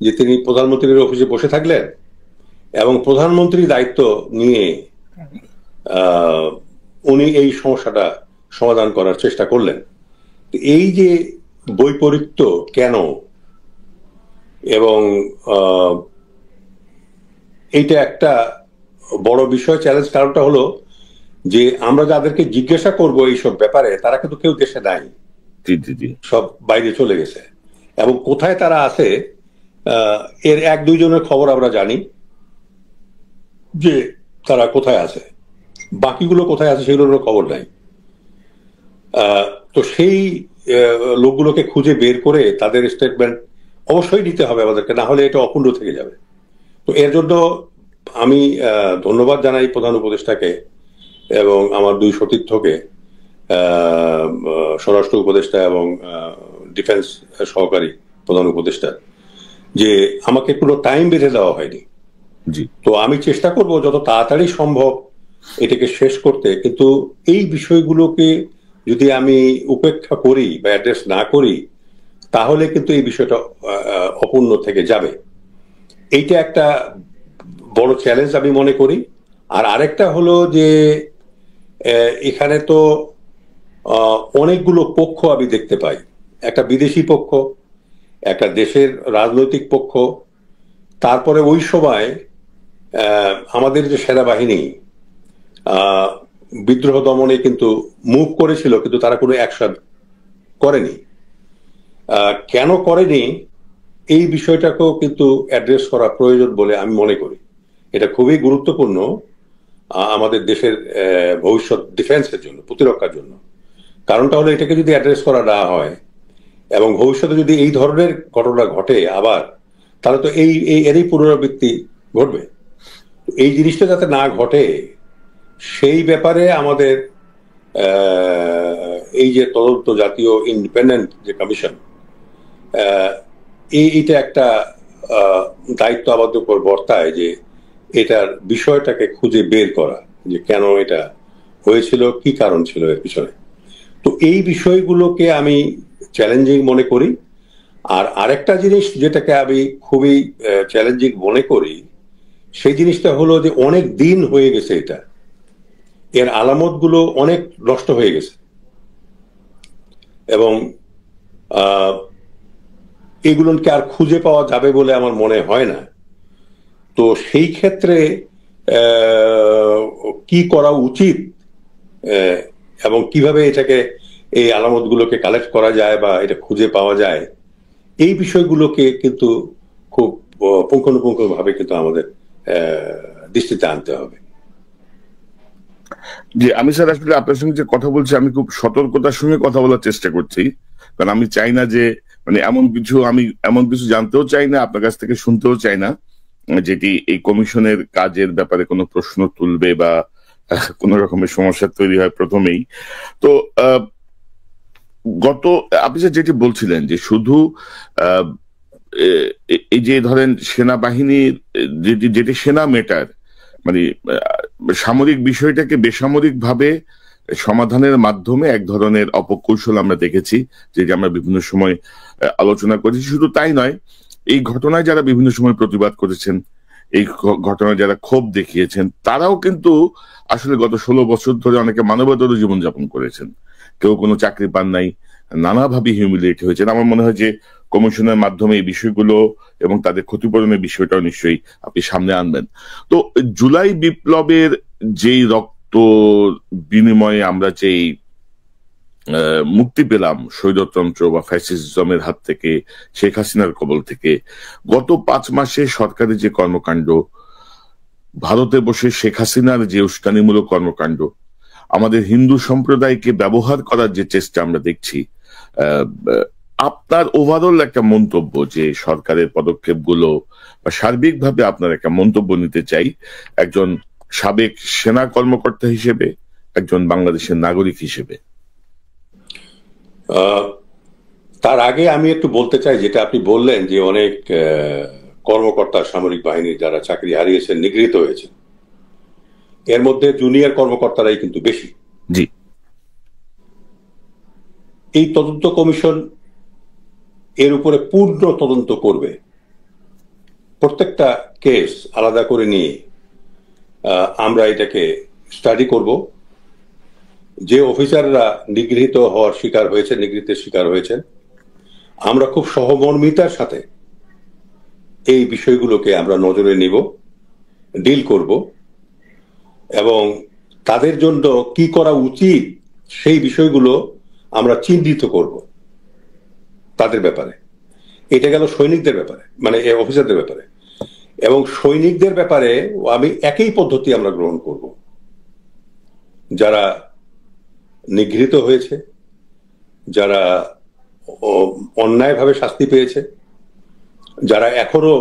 যে তিনি প্রধানমন্ত্রীর অফিসে বসে থাকলেন এবং প্রধানমন্ত্রী দায়িত্ব নিয়ে উনি এই সমস্যাটা সমাধান করার চেষ্টা করলেন। এই যে বৈপরীত্য কেন, এবং এইটা একটা বড় বিষয়, চ্যালেঞ্জ। কারণটা হলো যে আমরা যাদেরকে জিজ্ঞাসা করব এইসব ব্যাপারে, তারা কিন্তু কেউ দেশে নাই, সব বাইরে চলে গেছে, এবং কোথায় তারা আছে এর 1-2 জনের খবর আমরা জানি যে তারা কোথায় আছে, বাকিগুলো কোথায় আছে সেগুলোর খবর নাই। তো সেই লোকগুলোকে খুঁজে বের করে তাদের স্টেটমেন্ট অবশ্যই নিতে হবে আমাদেরকে, না হলে এটা অপূর্ণ থেকে যাবে। তো এর জন্য আমি ধন্যবাদ জানাই প্রধান উপদেষ্টাকে এবং আমার 2 সতীর্থকে, স্বরাষ্ট্র উপদেষ্টা এবং ডিফেন্স সহকারী প্রধান উপদেষ্টা, যে আমাকে কোনো টাইম বেঁধে দেওয়া হয়নি। তো আমি চেষ্টা করব যত তাড়াতাড়ি সম্ভব এটাকে শেষ করতে, কিন্তু এই বিষয়গুলোকে যদি আমি উপেক্ষা করি বা অ্যাড্রেস না করি, তাহলে কিন্তু এই বিষয়টা অপূর্ণ থেকে যাবে। এইটা একটা বড় চ্যালেঞ্জ আমি মনে করি। আর আরেকটা হলো যে এখানে তো অনেকগুলো পক্ষ আমি দেখতে পাই, একটা বিদেশি পক্ষ, একটা দেশের রাজনৈতিক পক্ষ, তারপরে ওই সময় আমাদের যে সেনাবাহিনী বিদ্রোহ দমনে কিন্তু মুভ করেছিল, কিন্তু তারা কোনো অ্যাকশন করেনি। কেন করেনি এই বিষয়টাকেও কিন্তু অ্যাড্রেস করা প্রয়োজন বলে আমি মনে করি। এটা খুবই গুরুত্বপূর্ণ আমাদের দেশের ভবিষ্যৎ ডিফেন্সের জন্য, প্রতিরক্ষার জন্য। কারণটা হলো এটাকে যদি অ্যাড্রেস করা না হয় এবং ভবিষ্যতে যদি এই ধরনের ঘটনা ঘটে আবার, তাহলে তো এরই পুনরাবৃত্তি ঘটবে। এই জিনিসটা যাতে না ঘটে সেই ব্যাপারে আমাদের এই যে তদন্ত জাতীয় ইন্ডিপেন্ডেন্ট যে কমিশন, এইটা একটা দায়িত্ব আমাদের উপর বর্তায় যে এটার বিষয়টাকে খুঁজে বের করা, যে কেন এটা হয়েছিল, কি কারণ ছিল এর পিছনে। তো এই বিষয়গুলোকে আমি চ্যালেঞ্জিং মনে করি। আর আরেকটা জিনিস যেটাকে আমি খুবই চ্যালেঞ্জিং মনে করি, সেই জিনিসটা হলো যে অনেক দিন হয়ে গেছে, এটা এর আলামত গুলো অনেক নষ্ট হয়ে গেছে, এবং এগুলোকে আর খুঁজে পাওয়া যাবে বলে আমার মনে হয় না। তো সেই ক্ষেত্রে কি করা উচিত এবং কিভাবে এটাকে, এই আলামত গুলোকে কালেক্ট করা যায় বা এটা খুঁজে পাওয়া যায়, এই বিষয়গুলোকে কিন্তু খুব পুঙ্খানুপুঙ্খ ভাবে কিন্তু আমাদের দৃষ্টিতে আনতে হবে। জি, আমি স্যার আসলে আপনার সঙ্গে যে কথা বলছি, আমি খুব সতর্কতার সঙ্গে কথা বলার চেষ্টা করছি, কারণ আমি চাই না যে মানে আমি এমন কিছু জানতেও চাই না, আপনার কাছ থেকে শুনতেও চাই না যেটি এই কমিশনের কাজের ব্যাপারে কোনো প্রশ্ন তুলবে বা কোনো রকমের সমস্যা তৈরি হয় প্রথমেই। তো আপনি যেটি বলছিলেন যে শুধু এই যে ধরেন সেনাবাহিনীর যেটি সেনা মেটার, মানে সামরিক বিষয়টাকে বেসামরিক ভাবে সমাধানের মাধ্যমে এক ধরনের অপকৌশল আমরা দেখেছি, যে আমরা বিভিন্ন সময় আলোচনা করেছি। শুধু তাই নয়, এই ঘটনায় যারা বিভিন্ন সময় প্রতিবাদ করেছেন, এই ঘটনায় যারা ক্ষোভ দেখিয়েছেন, তারাও কিন্তু আসলে গত 16 বছর ধরে অনেকে মানবতার জীবনযাপন করেছেন, কেউ কোনো চাকরি পান নাই, নানাভাবে হিউমিলিয়েট হয়েছেন। আমার মনে হয় যে কমিশনের মাধ্যমে এই বিষয়গুলো এবং তাদের ক্ষতিপূরণের বিষয়টাও নিশ্চয়ই আপনি সামনে আনবেন। তো জুলাই বিপ্লবের যেই রক্ত বিনিময়ে আমরা যেই মুক্তি পেলাম স্বৈরতন্ত্র বা ফ্যাসিজমের হাত থেকে, শেখ হাসিনার কবল থেকে, গত 5 মাসে সরকারের যে কর্মকাণ্ড, ভারতে বসে শেখ হাসিনার যে উস্কানিমূলক কর্মকাণ্ড, আমাদের হিন্দু সম্প্রদায়কে ব্যবহার করার যে চেষ্টা আমরা দেখছি, আপনার ওভারঅল একটা মন্তব্য যে সরকারের পদক্ষেপগুলো বা সার্বিকভাবে আপনার একটা মন্তব্য নিতে চাই একজন সাবেক সেনা কর্মকর্তা হিসেবে, একজন বাংলাদেশের নাগরিক হিসেবে। তার আগে আমি একটু বলতে চাই, যেটা আপনি বললেন যে অনেক কর্মকর্তা সামরিক বাহিনীর যারা চাকরি হারিয়েছেন, নিগৃহীত হয়েছে, এর মধ্যে জুনিয়র কর্মকর্তারাই কিন্তু বেশি। জি, এই তদন্ত কমিশন এর উপরে পূর্ণ তদন্ত করবে, প্রত্যেকটা কেস আলাদা করে নিয়ে আমরা এটাকে স্টাডি করব। যে অফিসাররা নিগৃহীত হওয়ার শিকার হয়েছে, নিগৃহীতের শিকার হয়েছেন, আমরা খুব সহমর্মিতার সাথে এই বিষয়গুলোকে আমরা নজরে নিব, ডিল করব, এবং তাদের জন্য কি করা উচিত সেই বিষয়গুলো আমরা চিহ্নিত করব তাদের ব্যাপারে। এটা গেল সৈনিকদের ব্যাপারে, মানে অফিসারদের ব্যাপারে। এবং সৈনিকদের ব্যাপারে আমি একই পদ্ধতি আমরা গ্রহণ করব। যারা নিগৃহীত হয়েছে, যারা অন্যায়ভাবে শাস্তি পেয়েছে, যারা এখনো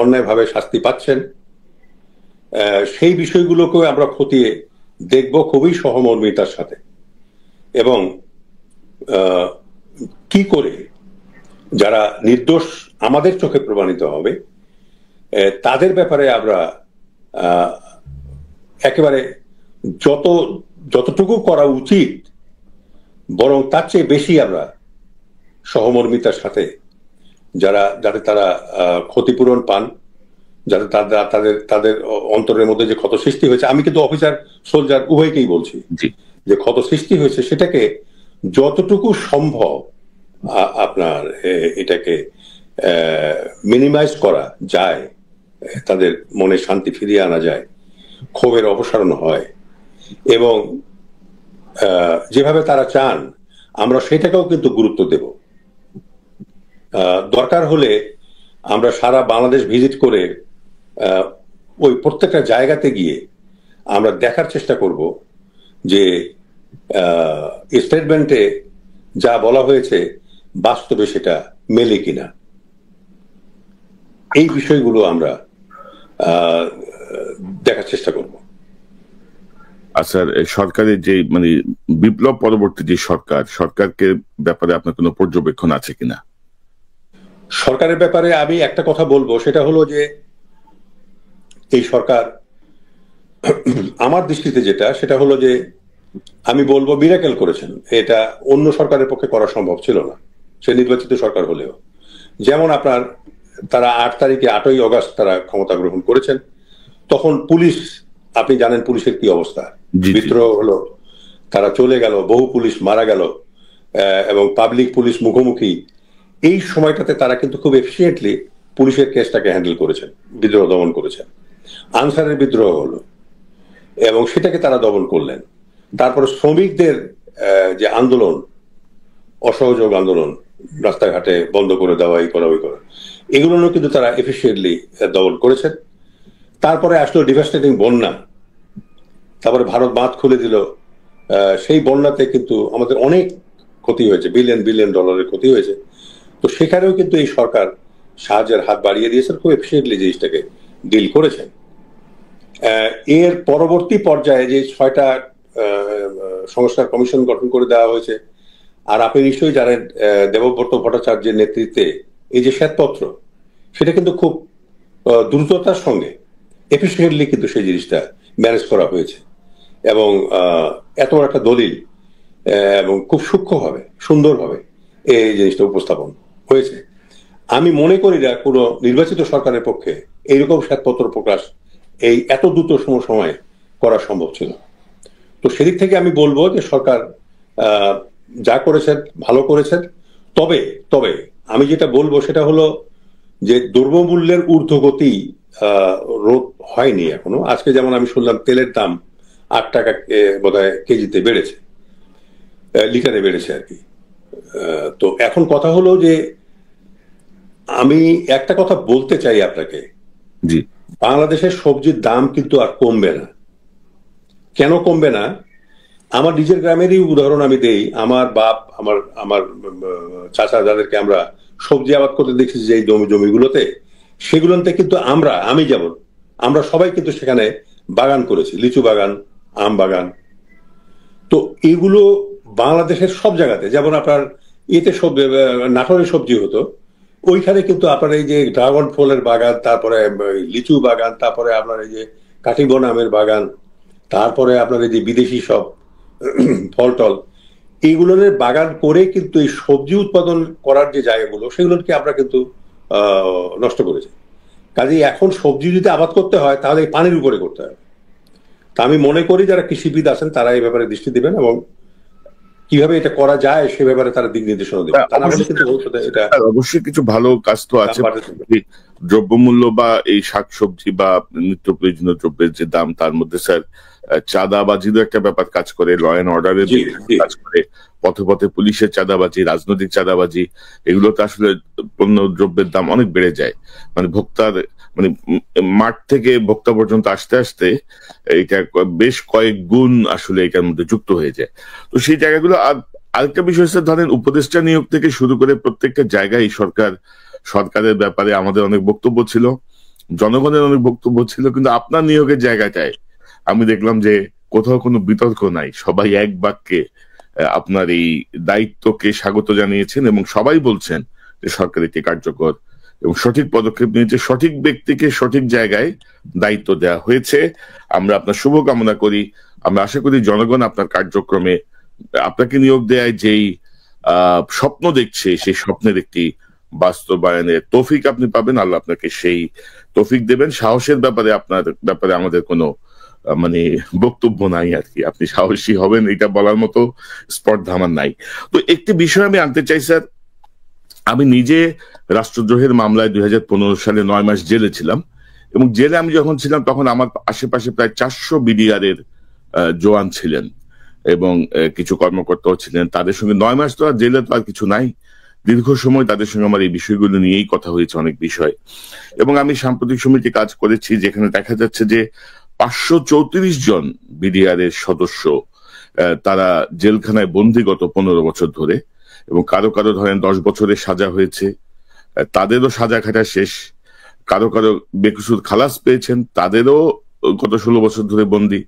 অন্যায়ভাবে শাস্তি পাচ্ছেন, সেই বিষয়গুলোকেও আমরা খতিয়ে দেখব খুবই সহমর্মিতার সাথে। এবং কি করে যারা নির্দোষ আমাদের চোখে প্রমাণিত হবে তাদের ব্যাপারে আমরা একেবারে যতটুকু করা উচিত বরং তার চেয়ে বেশি আমরা সহমর্মিতার সাথে, যাতে তারা ক্ষতিপূরণ পান, যাতে তাদের অন্তরের মধ্যে যে ক্ষত সৃষ্টি হয়েছে, আমি কিন্তু অফিসার সোলজার উভয়কেই বলছি, যে ক্ষত সৃষ্টি হয়েছে সেটাকে যতটুকু সম্ভব আপনার এটাকে মিনিমাইজ করা যায়, তাদের মনে শান্তি ফিরিয়ে আনা যায়, ক্ষোভের অপসারণ হয়, এবং যেভাবে তারা চান আমরা সেটাকেও কিন্তু গুরুত্ব দেব। দরকার হলে আমরা সারা বাংলাদেশ ভিজিট করে ওই প্রত্যেকটা জায়গাতে গিয়ে আমরা দেখার চেষ্টা করব যে স্টেটমেন্টে যা বলা হয়েছে বাস্তবে সেটা মেলে কিনা। এই বিষয়গুলো আমরা দেখার চেষ্টা করব। আচ্ছা, সরকারের যে মানে বিপ্লব পরবর্তী যে সরকারকে ব্যাপারে আপনার কোনো পর্যবেক্ষণ আছে কিনা? সরকারের ব্যাপারে আমি একটা কথা বলবো, সেটা হলো যে এই সরকার আমার দৃষ্টিতে সেটা হলো যে আমি বলবো মিরাকেল করেছেন। এটা অন্য সরকারের পক্ষে করা সম্ভব ছিল না, সে নির্বাচিত সরকার হলেও। যেমন আপনার তারা 8ই অগস্ট তারা ক্ষমতা গ্রহণ করেছেন, তখন পুলিশ, আপনি জানেন পুলিশের কি অবস্থা, বিদ্রোহ হলো, তারা চলে গেল, বহু পুলিশ মারা গেল, এবং পাবলিক পুলিশ মুখোমুখি। এই সময়টাতে তারা কিন্তু খুব এফিসিয়েন্টলি পুলিশের কেসটাকে হ্যান্ডেল করেছেন, বিদ্রোহ দমন করেছেন। আনসারের বিদ্রোহ হলো এবং সেটাকে তারা দমন করলেন। তারপরে শ্রমিকদের যে আন্দোলন, অসহযোগ আন্দোলন, রাস্তাঘাটে বন্ধ করে দেওয়া, এই করা ওই করা, এগুলো কিন্তু তারা এফিসিয়েন্টলি দমন করেছেন। তারপরে আসলো ডিভাস্টেটিং বন্যা, তারপরে ভারত বাঁধ খুলে দিল, সেই বন্যাতে কিন্তু আমাদের অনেক ক্ষতি হয়েছে, বিলিয়ন বিলিয়ন ডলারের ক্ষতি হয়েছে। তো সেখানেও কিন্তু এই সরকার সাহায্যের হাত বাড়িয়ে দিয়েছেন, খুব এফিসিয়েন্টলি জিনিসটাকে ডিল করেছেন। এর পরবর্তী পর্যায়ে যে 6টা সংস্কার কমিশন গঠন করে দেওয়া হয়েছে, আর আপনি নিশ্চয়ই জানেন দেবব্রত ভট্টাচার্যের নেতৃত্বে এই যে শ্বেতপত্র, সেটা কিন্তু খুব দ্রুততার সঙ্গে এফিসিয়েন্টলি কিন্তু সেই জিনিসটা ম্যানেজ করা হয়েছে, এবং এত বড় একটা দলিল এবং খুব সূক্ষ্মভাবে সুন্দরভাবে এই জিনিসটা উপস্থাপন হয়েছে। আমি মনে করি না কোনো নির্বাচিত সরকারের পক্ষে এইরকম শ্বেতপত্র প্রকাশ এই এত দ্রুত সময় করা সম্ভব ছিল। তো সেদিক থেকে আমি বলবো যে সরকার যা করেছেন ভালো করেছেন। তবে আমি যেটা বলবো সেটা হলো যে দ্রব্যমূল্যের ঊর্ধ্বগতি রোধ হয়নি এখনো। আজকে যেমন আমি শুনলাম তেলের দাম 8 টাকা বোধহয় কেজিতে বেড়েছে, লিটারে বেড়েছে আর কি। তো এখন কথা হলো যে আমি একটা কথা বলতে চাই আপনাকে, বাংলাদেশের সবজির দাম কিন্তু আর কমবে না। কেন কমবে না? আমার নিজের গ্রামেরই উদাহরণ আমি দেই। আমার বাপ, আমার আমার চাচা যাদেরকে আমরা সবজি আবাদ করতে দেখেছি যে জমিগুলোতে, সেগুলোতে কিন্তু আমি যেমন আমরা সবাই কিন্তু সেখানে বাগান করেছি, লিচু বাগান, আম বাগান। তো এগুলো বাংলাদেশের সব জায়গাতে, যেমন আপনার নাটোরে সবজি হতো, ওইখানে কিন্তু আপনার এই যে ড্রাগন ফলের বাগান, তারপরে লিচু বাগান, তারপরে আপনার এই যে কাটিবন আমের বাগান, তারপরে আপনার এই যে বিদেশি সব ফল টল, এইগুলোর বাগান করে কিন্তু এই সবজি উৎপাদন করার যে জায়গাগুলো, সেগুলোকে আমরা কিন্তু নষ্ট করেছি। কাজেই এখন সবজি যদি আবাদ করতে হয় তাহলে পানির উপরে করতে হবে। তা আমি মনে করি যারা কৃষিবিদ আছেন তারা এই ব্যাপারে দৃষ্টি দিবেন এবং কিভাবে এটা করা যায় সে ব্যাপারে তারা দিক নির্দেশনা দেবেন। অবশ্যই কিছু ভালো কাজ তো আছে। দ্রব্যমূল্য বা এই শাকসবজি বা নিত্য প্রয়োজনীয় দ্রব্যের যে দাম, তার মধ্যে স্যার চাঁদাবাজিরও একটা ব্যাপার কাজ করে, ল অ্যান্ড অর্ডারের কাজ করে, পথে পথে পুলিশের চাঁদাবাজি, রাজনৈতিক চাঁদাবাজি, এগুলো তো আসলে পণ্য দ্রব্যের দাম অনেক বেড়ে যায়। মানে ভোক্তার মাঠ থেকে ভোক্তা পর্যন্ত আসতে আসতে এটা বেশ কয়েক গুণ আসলে এটার মধ্যে যুক্ত হয়ে যায়। তো সেই জায়গাগুলো। আরেকটা বিষয় হচ্ছে, ধরেন উপদেষ্টা নিয়োগ থেকে শুরু করে প্রত্যেকটা জায়গায় সরকারের ব্যাপারে আমাদের অনেক বক্তব্য ছিল, জনগণের অনেক বক্তব্য ছিল, কিন্তু আপনার নিয়োগের জায়গাটায় আমি দেখলাম যে কোথাও কোনো বিতর্ক নাই, সবাই এক বাক্যে আপনার এই দায়িত্বকে স্বাগত জানিয়েছেন এবং সবাই বলছেন যে সরকার এটি কার্যকর এবং সঠিক পদক্ষেপ নিয়েছে, সঠিক ব্যক্তিকে সঠিক জায়গায় দায়িত্ব দেওয়া হয়েছে। আমরা আপনার শুভকামনা করি। আমরা আশা করি জনগণ আপনার কার্যক্রমে আপনাকে নিয়োগ দেয় যেই স্বপ্ন দেখছে, সেই স্বপ্নের একটি বাস্তবায়নের তৌফিক আপনি পাবেন। আল্লাহ আপনাকে সেই তৌফিক দেবেন। সাহসের ব্যাপারে আমাদের কোনো মানে বক্তব্য নাই আর কি। আপনি সাহসী হবেন এটা বলার মতো স্পর্ধা আমার নাই। তো একটি বিষয় আমি আনতে চাই স্যার, আমি নিজে রাষ্ট্রদ্রোহের মামলায় 2015 সালে 9 মাস জেলে ছিলাম এবং জেলে আমি যখন ছিলাম তখন আমার আশেপাশে প্রায় 400 বিডিআর এর জওয়ান ছিলেন এবং কিছু কর্মকর্তাও ছিলেন। তাদের সঙ্গে 9 মাস তো আর জেলে তো আর কিছু নাই, দীর্ঘ সময় তাদের সঙ্গে আমার এই বিষয়গুলো নিয়েই কথা হয়েছে, অনেক বিষয়। এবং আমি সাম্প্রতিক সমিতি কাজ করেছি যেখানে দেখা যাচ্ছে যে 534 জন বিডিআর এর সদস্য তারা জেলখানায় বন্দী গত 15 বছর ধরে, এবং কারো কারো ধরেন 10 বছরের সাজা হয়েছে, তাদেরও সাজা খাটা শেষ। কারো কারো বেকসুর খালাস পেয়েছেন, তাদেরও গত 16 বছর ধরে বন্দী,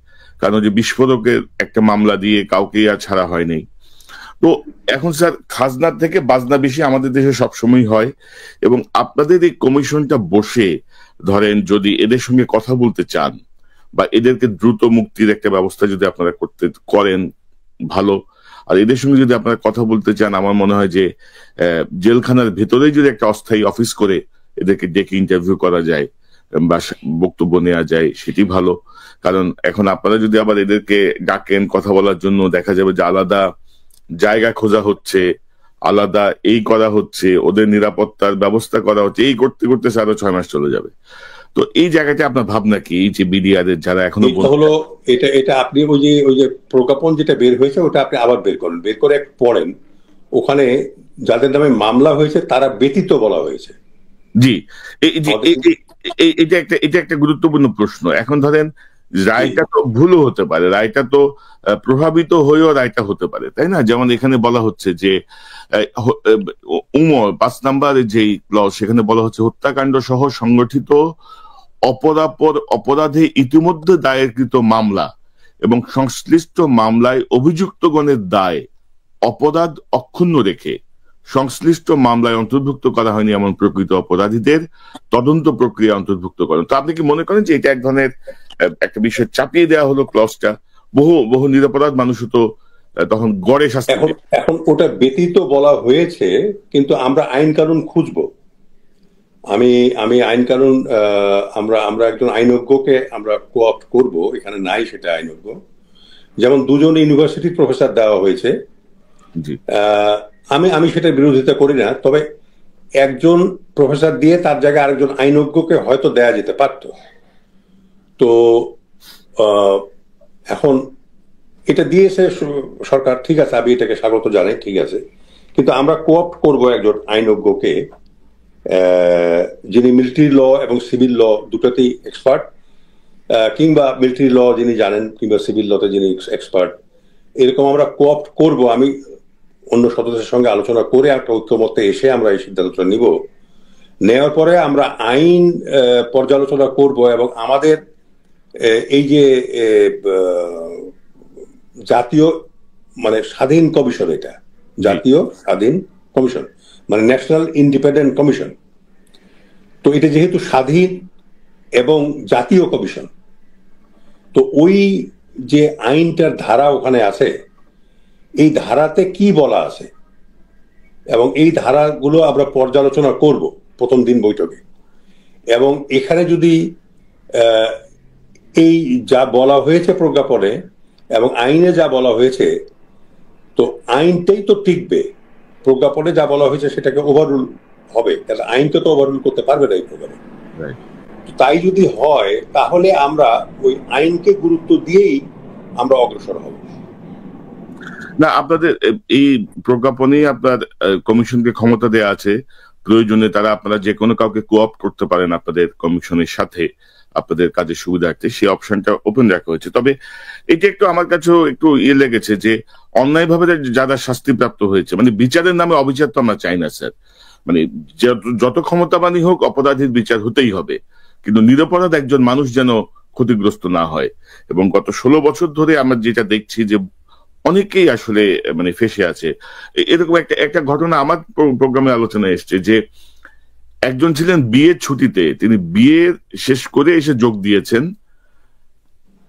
কারণ যে বিস্ফোরকের একটা মামলা দিয়ে কাউকে আর ছাড়া হয়নি। তো এখন স্যার খাজনার থেকে বাজনা বেশি আমাদের দেশে সবসময় হয়, এবং আপনাদের এই কমিশনটা বসে ধরেন যদি এদের সঙ্গে কথা বলতে চান বা এদেরকে দ্রুত মুক্তির একটা ব্যবস্থা যদি আপনারা করেন ভালো, আর এদের সঙ্গে যদি আপনারা কথা বলতে চান, আমার মনে হয় যে জেলখানার ভেতরেই যদি একটা অস্থায়ী অফিস করে এদেরকে ডেকে ইন্টারভিউ করা যায় বা বক্তব্য নেওয়া যায় সেটি ভালো। কারণ এখন আপনারা যদি আবার এদেরকে ডাকেন কথা বলার জন্য, দেখা যাবে যে আলাদা জায়গা খোঁজা হচ্ছে, আলাদা এই করা হচ্ছে, ওদের নিরাপত্তার ব্যবস্থা করা হচ্ছে, এই করতে করতে আরো 6 মাস চলে যাবে। তো এই জায়গাটা আপনার ভাবনা কি? এই যে বিডিআর এর যারা এখনো হলো এটা আপনি ওই যে প্রজ্ঞাপন যেটা বের হয়েছে ওটা আপনি আবার বের করেন, বের করে পড়েন, ওখানে যাদের নামে মামলা হয়েছে তারা ব্যতীত বলা হয়েছে। জি, এটা একটা গুরুত্বপূর্ণ প্রশ্ন। এখন ধরেন রায়টা তো ভুলও হতে পারে, রায়টা তো প্রভাবিত হয়েও রায়টা হতে পারে, তাই না? যেমন এখানে বলা হচ্ছে যে 5 নম্বরে যেই ক্লজ, সেখানে বলা হচ্ছে হত্যাকাণ্ড সহ সংগঠিত অপরাধে ইতিমধ্যে দায়েরকৃত মামলা এবং সংশ্লিষ্ট মামলায় অভিযুক্তগণের দায় অপরাধ অক্ষুণ্ণ রেখে সংশ্লিষ্ট মামলায় অন্তর্ভুক্ত করা হয়নি এমন প্রকৃত অপরাধীদের তদন্ত প্রক্রিয়া অন্তর্ভুক্ত করেন। তো আপনি কি মনে করেন যে এটা এক ধরনের একটা বিষয় চাপিয়ে দেওয়া হলো ক্লজটা? বহু নিরপরাধ মানুষও তো তখন গড়ে শাস্তি। এখন ওটা ব্যতীত বলা হয়েছে, কিন্তু আমরা আইন কানুন খুঁজবো। আমি আইন কানুন আমরা একজন আইনজ্ঞকে আমরা কোঅপ্ট করব, এখানে নাই সেটা আইনজ্ঞ। যেমন 2 জন ইউনিভার্সিটির প্রফেসর দেওয়া হয়েছে, আমি সেটার বিরোধিতা করি না, তবে একজন প্রফেসর দিয়ে তার জায়গায় আরেকজন আইনজ্ঞকে হয়তো দেয়া যেতে পারত। তো এখন এটা দিয়েছে সরকার, ঠিক আছে, আমি এটাকে স্বাগত জানাই, ঠিক আছে, কিন্তু আমরা কোঅপ্ট করব একজন আইনজ্ঞকে যিনি মিলিটারি ল এবং সিভিল ল দুটোতেই এক্সপার্ট, কিংবা মিলিটারি ল যিনি জানেন কিংবা সিভিল লতে যিনি এক্সপার্ট, এরকম আমরা কোঅপ্ট করব, আমি অন্য সদস্যের সঙ্গে আলোচনা করে একটা ঐক্যমত্যে এসে আমরা এই সিদ্ধান্তটা নিব। নেওয়ার পরে আমরা আইন পর্যালোচনা করব এবং আমাদের এই যে জাতীয় মানে স্বাধীন কমিশন, এটা জাতীয় স্বাধীন কমিশন মানে ন্যাশনাল ইন্ডিপেন্ডেন্ট কমিশন, তো এটা যেহেতু স্বাধীন এবং জাতীয় কমিশন, তো ওই যে আইনটার ধারা ওখানে আছে, এই ধারাতে কি বলা আছে এবং এই ধারাগুলো আমরা পর্যালোচনা করব প্রথম দিন বৈঠকে। এবং এখানে যদি এই যা বলা হয়েছে প্রজ্ঞাপনে এবং আইনে যা বলা হয়েছে, তো আইনটাই তো টিকবে, প্রজ্ঞাপনে যা বলা হয়েছে সেটাকে ওভাররুল হবে, কারণ আইনকে তো ওভাররুল করতে পারবে না এই প্রজ্ঞাপন। তাই যদি হয় তাহলে আমরা ওই আইনকে গুরুত্ব দিয়েই আমরা অগ্রসর হব। না, আপনাদের এই প্রজ্ঞাপনে আপনার কমিশনকে ক্ষমতা দেওয়া আছে, প্রয়োজনে তারা আপনারা যে কোনো কাউকে কোঅপ্ট করতে পারেন আপনাদের কমিশনের সাথে আপনাদের কাজের সুবিধার্থে, সেই অপশনটা ওপেন রাখা হয়েছে। তবে এটা একটু আমার কাছেও একটু লেগেছে যে অন্যায়ভাবে যারা শাস্তিপ্রাপ্ত হয়েছে, মানে বিচারের নামে অবিচার তো আমরা চাই না স্যার। মানে যত ক্ষমতাবানই হোক অপরাধীর বিচার হতেই হবে, কিন্তু নিরপরাধ একজন মানুষ যেন ক্ষতিগ্রস্ত না হয়। এবং গত 16 বছর ধরে আমরা যেটা দেখছি যে অনেকেই আসলে মানে ফেসে আছে। এরকম একটা ঘটনা আমার প্রোগ্রামে আলোচনায় এসছে যে একজন ছিলেন বিয়ের ছুটিতে, তিনি বিয়ে শেষ করে এসে যোগ দিয়েছেন,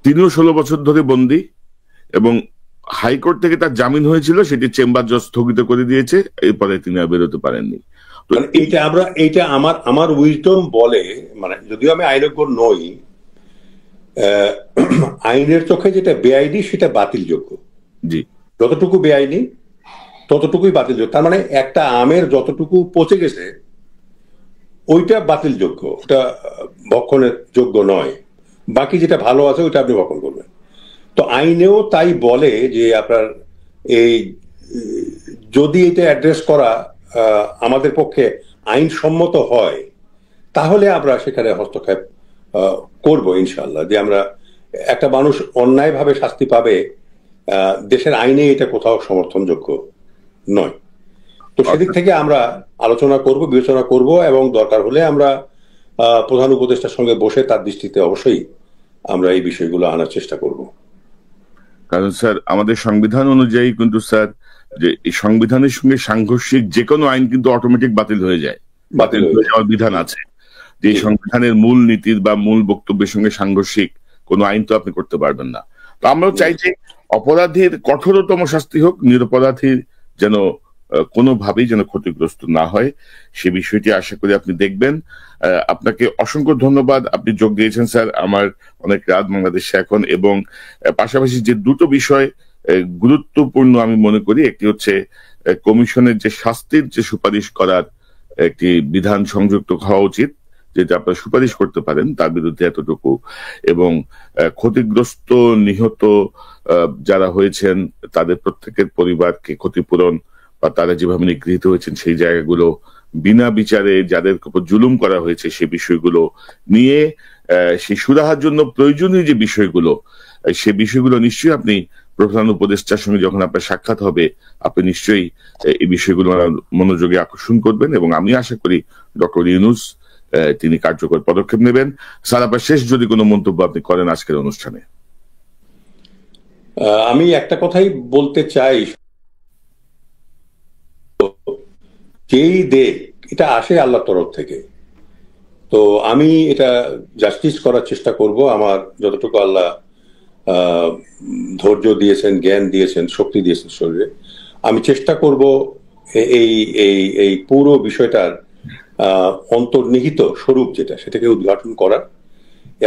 তিনিও 16 বছর ধরে বন্দী এবং হাইকোর্ট থেকে তার জামিন হয়েছিল, সেটি চেম্বার জজ স্থগিত করে দিয়েছে, এরপরে তিনি আর বেরোতে পারেননি। তো এইটা আমার উইজডম বলে, মানে যদিও আমি আইনজ্ঞ নই, আইনের চোখে যেটা বেআইনি সেটা বাতিলযোগ্য। জি, যতটুকু বেআইনি ততটুকুই বাতিলযোগ্য। তার মানে একটা আমের যতটুকু পচে গেছে ওইটা বাতিলযোগ্য, ওটা ভক্ষণের যোগ্য নয়। বাকি যেটা ভালো আছে ওইটা আপনি ভক্ষণ করবেন। তো আইনেও তাই বলে যে আপনার এই যদি এটা অ্যাড্রেস করা আমাদের পক্ষে আইনসম্মত হয় তাহলে আমরা সেখানে হস্তক্ষেপ করব ইনশাল্লাহ। যে আমরা একটা মানুষ অন্যায়ভাবে শাস্তি পাবে, দেশের আইনে এটা কোথাও সমর্থনযোগ্য নয়। তো সেদিক থেকে আমরা আলোচনা করব, বিবেচনা করব এবং দরকার হলে আমরা প্রধান উপদেষ্টার সঙ্গে বসে তার দৃষ্টিতে অবশ্যই আমরা এই বিষয়গুলো আনার চেষ্টা করব। কারণ স্যার আমাদের সংবিধান অনুযায়ী কিন্তু স্যার যে এই সংবিধানের সঙ্গে সাংঘর্ষিক যে কোনো আইন কিন্তু অটোমেটিক বাতিল হয়ে যায়, বাতিল হয়ে যাওয়ার বিধান আছে। যে সংবিধানের মূল নীতির বা মূল বক্তব্যের সঙ্গে সাংঘর্ষিক কোনো আইন তো আপনি করতে পারবেন না। তো আমরাও চাই যে অপরাধীর কঠোরতম শাস্তি হোক, নিরপরাধীর যেন কোনোভাবেই যেন ক্ষতিগ্রস্ত না হয়, সে বিষয়টি আশা করি আপনি দেখবেন। আপনাকে অসংখ্য ধন্যবাদ, আপনি যোগ দিয়েছেন স্যার। আমার অনেক রাত বাংলাদেশে এখন, এবং পাশাপাশি যে দুটো বিষয় গুরুত্বপূর্ণ আমি মনে করি, একটি হচ্ছে কমিশনের যে শাস্তির যে সুপারিশ করার একটি বিধান সংযুক্ত হওয়া উচিত, যেটা আপনারা সুপারিশ করতে পারেন তার বিরুদ্ধে এতটুকু, এবং ক্ষতিগ্রস্ত নিহত যারা হয়েছেন তাদের প্রত্যেকের পরিবারকে ক্ষতিপূরণ বা তারা যেভাবে নিগৃহীত হয়েছেন সেই জায়গাগুলো বিনা বিচারে যাদের উপর জুলুম করা হয়েছে সেই বিষয়গুলো নিয়ে সেই সুরাহার জন্য প্রয়োজনীয় যে বিষয়গুলো, সেই বিষয়গুলো নিশ্চয়ই আপনি প্রধান উপদেষ্টার সঙ্গে যখন আপনার সাক্ষাৎ হবে আপনি নিশ্চয়ই এই বিষয়গুলো মনোযোগে আকর্ষণ করবেন, এবং আমি আশা করি ডক্টর ইউনূস তিনি কার্যকর পদক্ষেপ নেবেন। স্যার, আপনার শেষ যদি কোনো মন্তব্য আপনি করেন আজকের অনুষ্ঠানে। আমি একটা কথাই বলতে চাই, যেই দেখ এটা আসে আল্লাহর তরফ থেকে, তো আমি এটা জাস্টিস করার চেষ্টা করব। আমার যতটুকু আল্লাহ ধৈর্য দিয়েছেন, জ্ঞান দিয়েছেন, শক্তি দিয়েছেন শরীরে, আমি চেষ্টা করব এই এই এই পুরো বিষয়টার অন্তর্নিহিত স্বরূপ যেটা সেটাকে উদ্ঘাটন করার,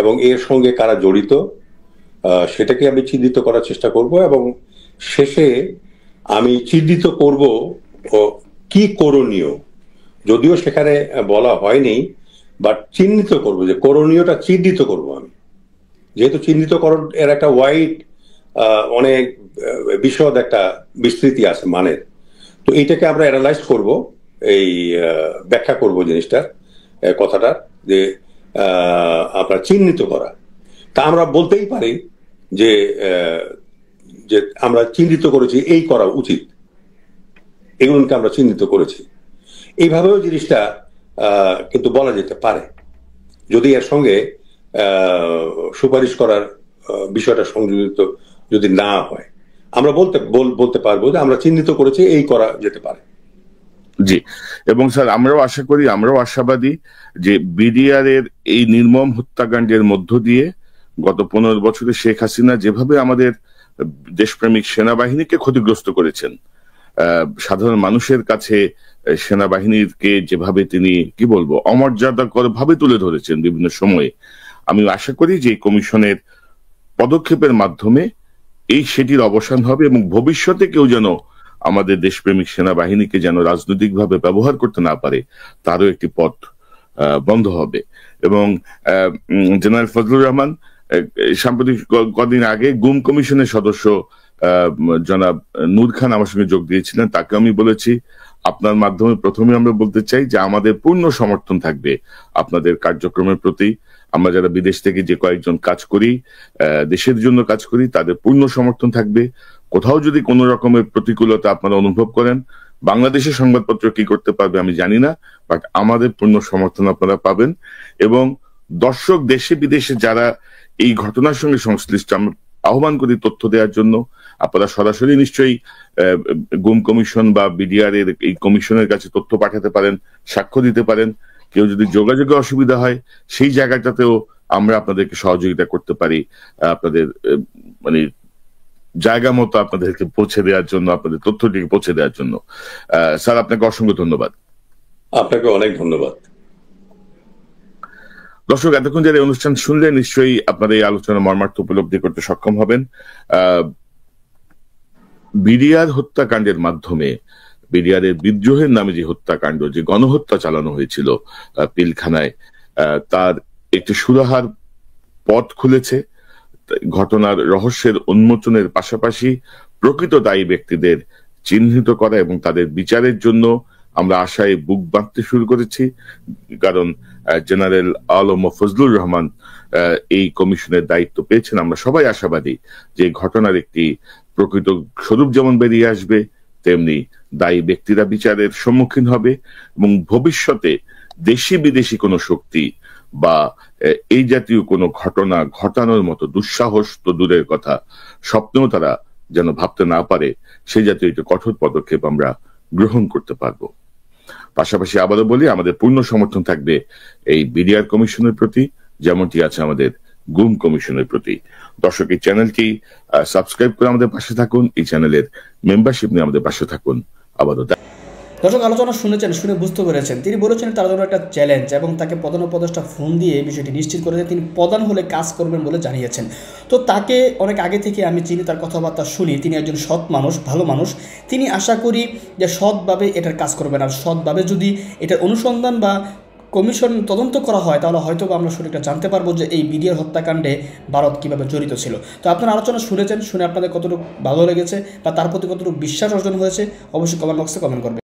এবং এর সঙ্গে কারা জড়িত সেটাকে আমি চিহ্নিত করার চেষ্টা করব, এবং শেষে আমি চিহ্নিত করব কি করণীয়, যদিও সেখানে বলা হয়নি, বাট চিহ্নিত করব, যে করণীয়টা চিহ্নিত করব আমি, যেহেতু চিহ্নিতকরণ এর একটা ওয়াইড অনেক বিশদ একটা বিস্তৃতি আছে মানের। তো এইটাকে আমরা অ্যানালাইজ করব, এই ব্যাখ্যা করব জিনিসটার কথাটা, যে আপনার চিহ্নিত করা। তা আমরা বলতেই পারি যে যে আমরা চিহ্নিত করেছি এই করা উচিত, এগুলোকে আমরা চিহ্নিত করেছি, এইভাবেও জিনিসটা কিন্তু বলা যেতে পারে যদি এর সঙ্গে সুপারিশ করার বিষয়টা সংযোজিত যদি না হয়। আমরা বলতে পারবো যে আমরা চিহ্নিত করেছি এই করা যেতে পারে। জি, এবং স্যার আমরাও আশাবাদী যে বিডিআর এর এই নির্মম হত্যাকাণ্ডের মধ্য দিয়ে গত 15 বছরে শেখ হাসিনা যেভাবে আমাদের দেশপ্রেমিক সেনাবাহিনীকে ক্ষতিগ্রস্ত করেছেন, সাধারণ মানুষের কাছে সেনাবাহিনীকে যেভাবে তিনি কি বলবো অমর্যাদাকর ভাবে তুলে ধরেছেন বিভিন্ন সময়ে, আমি আশা করি যে এই কমিশনের পদক্ষেপের মাধ্যমে সেটির অবসান হবে এবং ভবিষ্যতে কেউ যেন আমাদের দেশপ্রেমিক সেনাবাহিনীকে যেন রাজনৈতিকভাবে ব্যবহার করতে না পারে তারও একটি পথ বন্ধ হবে। এবং জেনারেল ফজলুর রহমান সাম্প্রতিক কদিন আগে গুম কমিশনের সদস্য জনাব নূর খান আমার সঙ্গে যোগ দিয়েছিলেন, তাকে আমি বলেছি আপনার মাধ্যমে প্রথমে আমরা বলতে চাই যে আমাদের পূর্ণ সমর্থন থাকবে আপনাদের কার্যক্রমের প্রতি। আমরা যারা বিদেশ থেকে যে কয়েকজন কাজ করি, দেশের জন্য কাজ করি, তাদের পূর্ণ সমর্থন থাকবে। কোথাও যদি কোনো রকমের প্রতিকূলতা আপনারা অনুভব করেন, বাংলাদেশের সংবাদপত্র কি করতে পারবে আমি জানি না, বাট আমাদের পূর্ণ সমর্থন আপনারা পাবেন। এবং দর্শক দেশে বিদেশে যারা এই ঘটনার সঙ্গে সংশ্লিষ্ট, আমরা আহ্বান করি তথ্য দেওয়ার জন্য। আপনারা সরাসরি নিশ্চয়ই গুম কমিশন বা বিডিআর এর এই কমিশনের কাছে তথ্য পাঠাতে পারেন, সাক্ষ্য দিতে পারেন। কেউ যদি যোগাযোগে অসুবিধা হয় সেই জায়গাটাতেও আমরা আপনাদেরকে সহযোগিতা করতে পারি, আপনাদের মানে জায়গা মতো আপনাদেরকে পৌঁছে দেওয়ার জন্য, আপনাদের তথ্যটিকে পৌঁছে দেওয়ার জন্য। স্যার আপনাকে অসংখ্য ধন্যবাদ। আপনাকে অনেক ধন্যবাদ। দর্শক এতক্ষণ যারা এই অনুষ্ঠান শুনলেন নিশ্চয়ই আপনারা এই আলোচনার মর্মার্থ উপলব্ধি করতে সক্ষম হবেন। বিডিআর হত্যাকাণ্ডের মাধ্যমে, বিডিআর এর বিদ্রোহের নামে যে হত্যাকাণ্ড, যে গণহত্যা চালানো হয়েছিল পিলখানায়, তার একটি সুরাহার পথ খুলেছে। ঘটনার রহস্যের উন্মোচনের পাশাপাশি প্রকৃত দায়ী ব্যক্তিদের চিহ্নিত করা এবং তাদের বিচারের জন্য আমরা আশায় বুক বাঁধতে শুরু করেছি। কারণ জেনারেল আলম ফজলুর রহমান এই কমিশনের দায়িত্ব পেয়েছেন। আমরা সবাই আশাবাদী যে ঘটনার একটি প্রকৃত স্বরূপ যেমন বেরিয়ে আসবে, তেমনি দায়ী ব্যক্তিরা বিচারের সম্মুখীন হবে এবং ভবিষ্যতে দেশি বিদেশি কোনো শক্তি বা এই জাতীয় কোনো ঘটনা ঘটানোর মতো দুঃসাহস তো দূরের কথা, স্বপ্নেও তারা যেন ভাবতে না পারে, সেই জাতীয় একটা কঠোর পদক্ষেপ আমরা গ্রহণ করতে পারবো। পাশাপাশি আবারও বলি, আমাদের পূর্ণ সমর্থন থাকবে এই বিডিআর কমিশনের প্রতি, যেমনটি আছে আমাদের গুম কমিশনের প্রতি। দর্শক এই চ্যানেলটি সাবস্ক্রাইব করে আমাদের পাশে থাকুন, এই চ্যানেলের মেম্বারশিপ নিয়ে আমাদের পাশে থাকুন। আবারও দর্শক আলোচনা শুনেছেন, শুনে বুঝতে পেরেছেন, তিনি বলেছেন তার জন্য একটা চ্যালেঞ্জ এবং তাকে প্রধান উপদেষ্টা ফোন দিয়ে এই বিষয়টি নিশ্চিত করেছে তিনি প্রধান হলে কাজ করবেন বলে জানিয়েছেন। তো তাকে অনেক আগে থেকে আমি চিনি, তার কথাবার্তা শুনি, তিনি একজন সৎ মানুষ, ভালো মানুষ। তিনি আশা করি যে সৎভাবে এটার কাজ করবেন, আর সৎভাবে যদি এটার অনুসন্ধান বা কমিশন তদন্ত করা হয় তাহলে হয়তো আমরা সঠিকটা জানতে পারবো যে এই বিডিআর হত্যাকাণ্ডে ভারত কীভাবে জড়িত ছিল। তো আপনারা আলোচনা শুনেছেন, শুনে আপনাদের কতটুকু ভালো লেগেছে বা তার প্রতি কতটুকু বিশ্বাস অর্জন হয়েছে অবশ্যই কমেন্ট বক্সে কমেন্ট করবেন।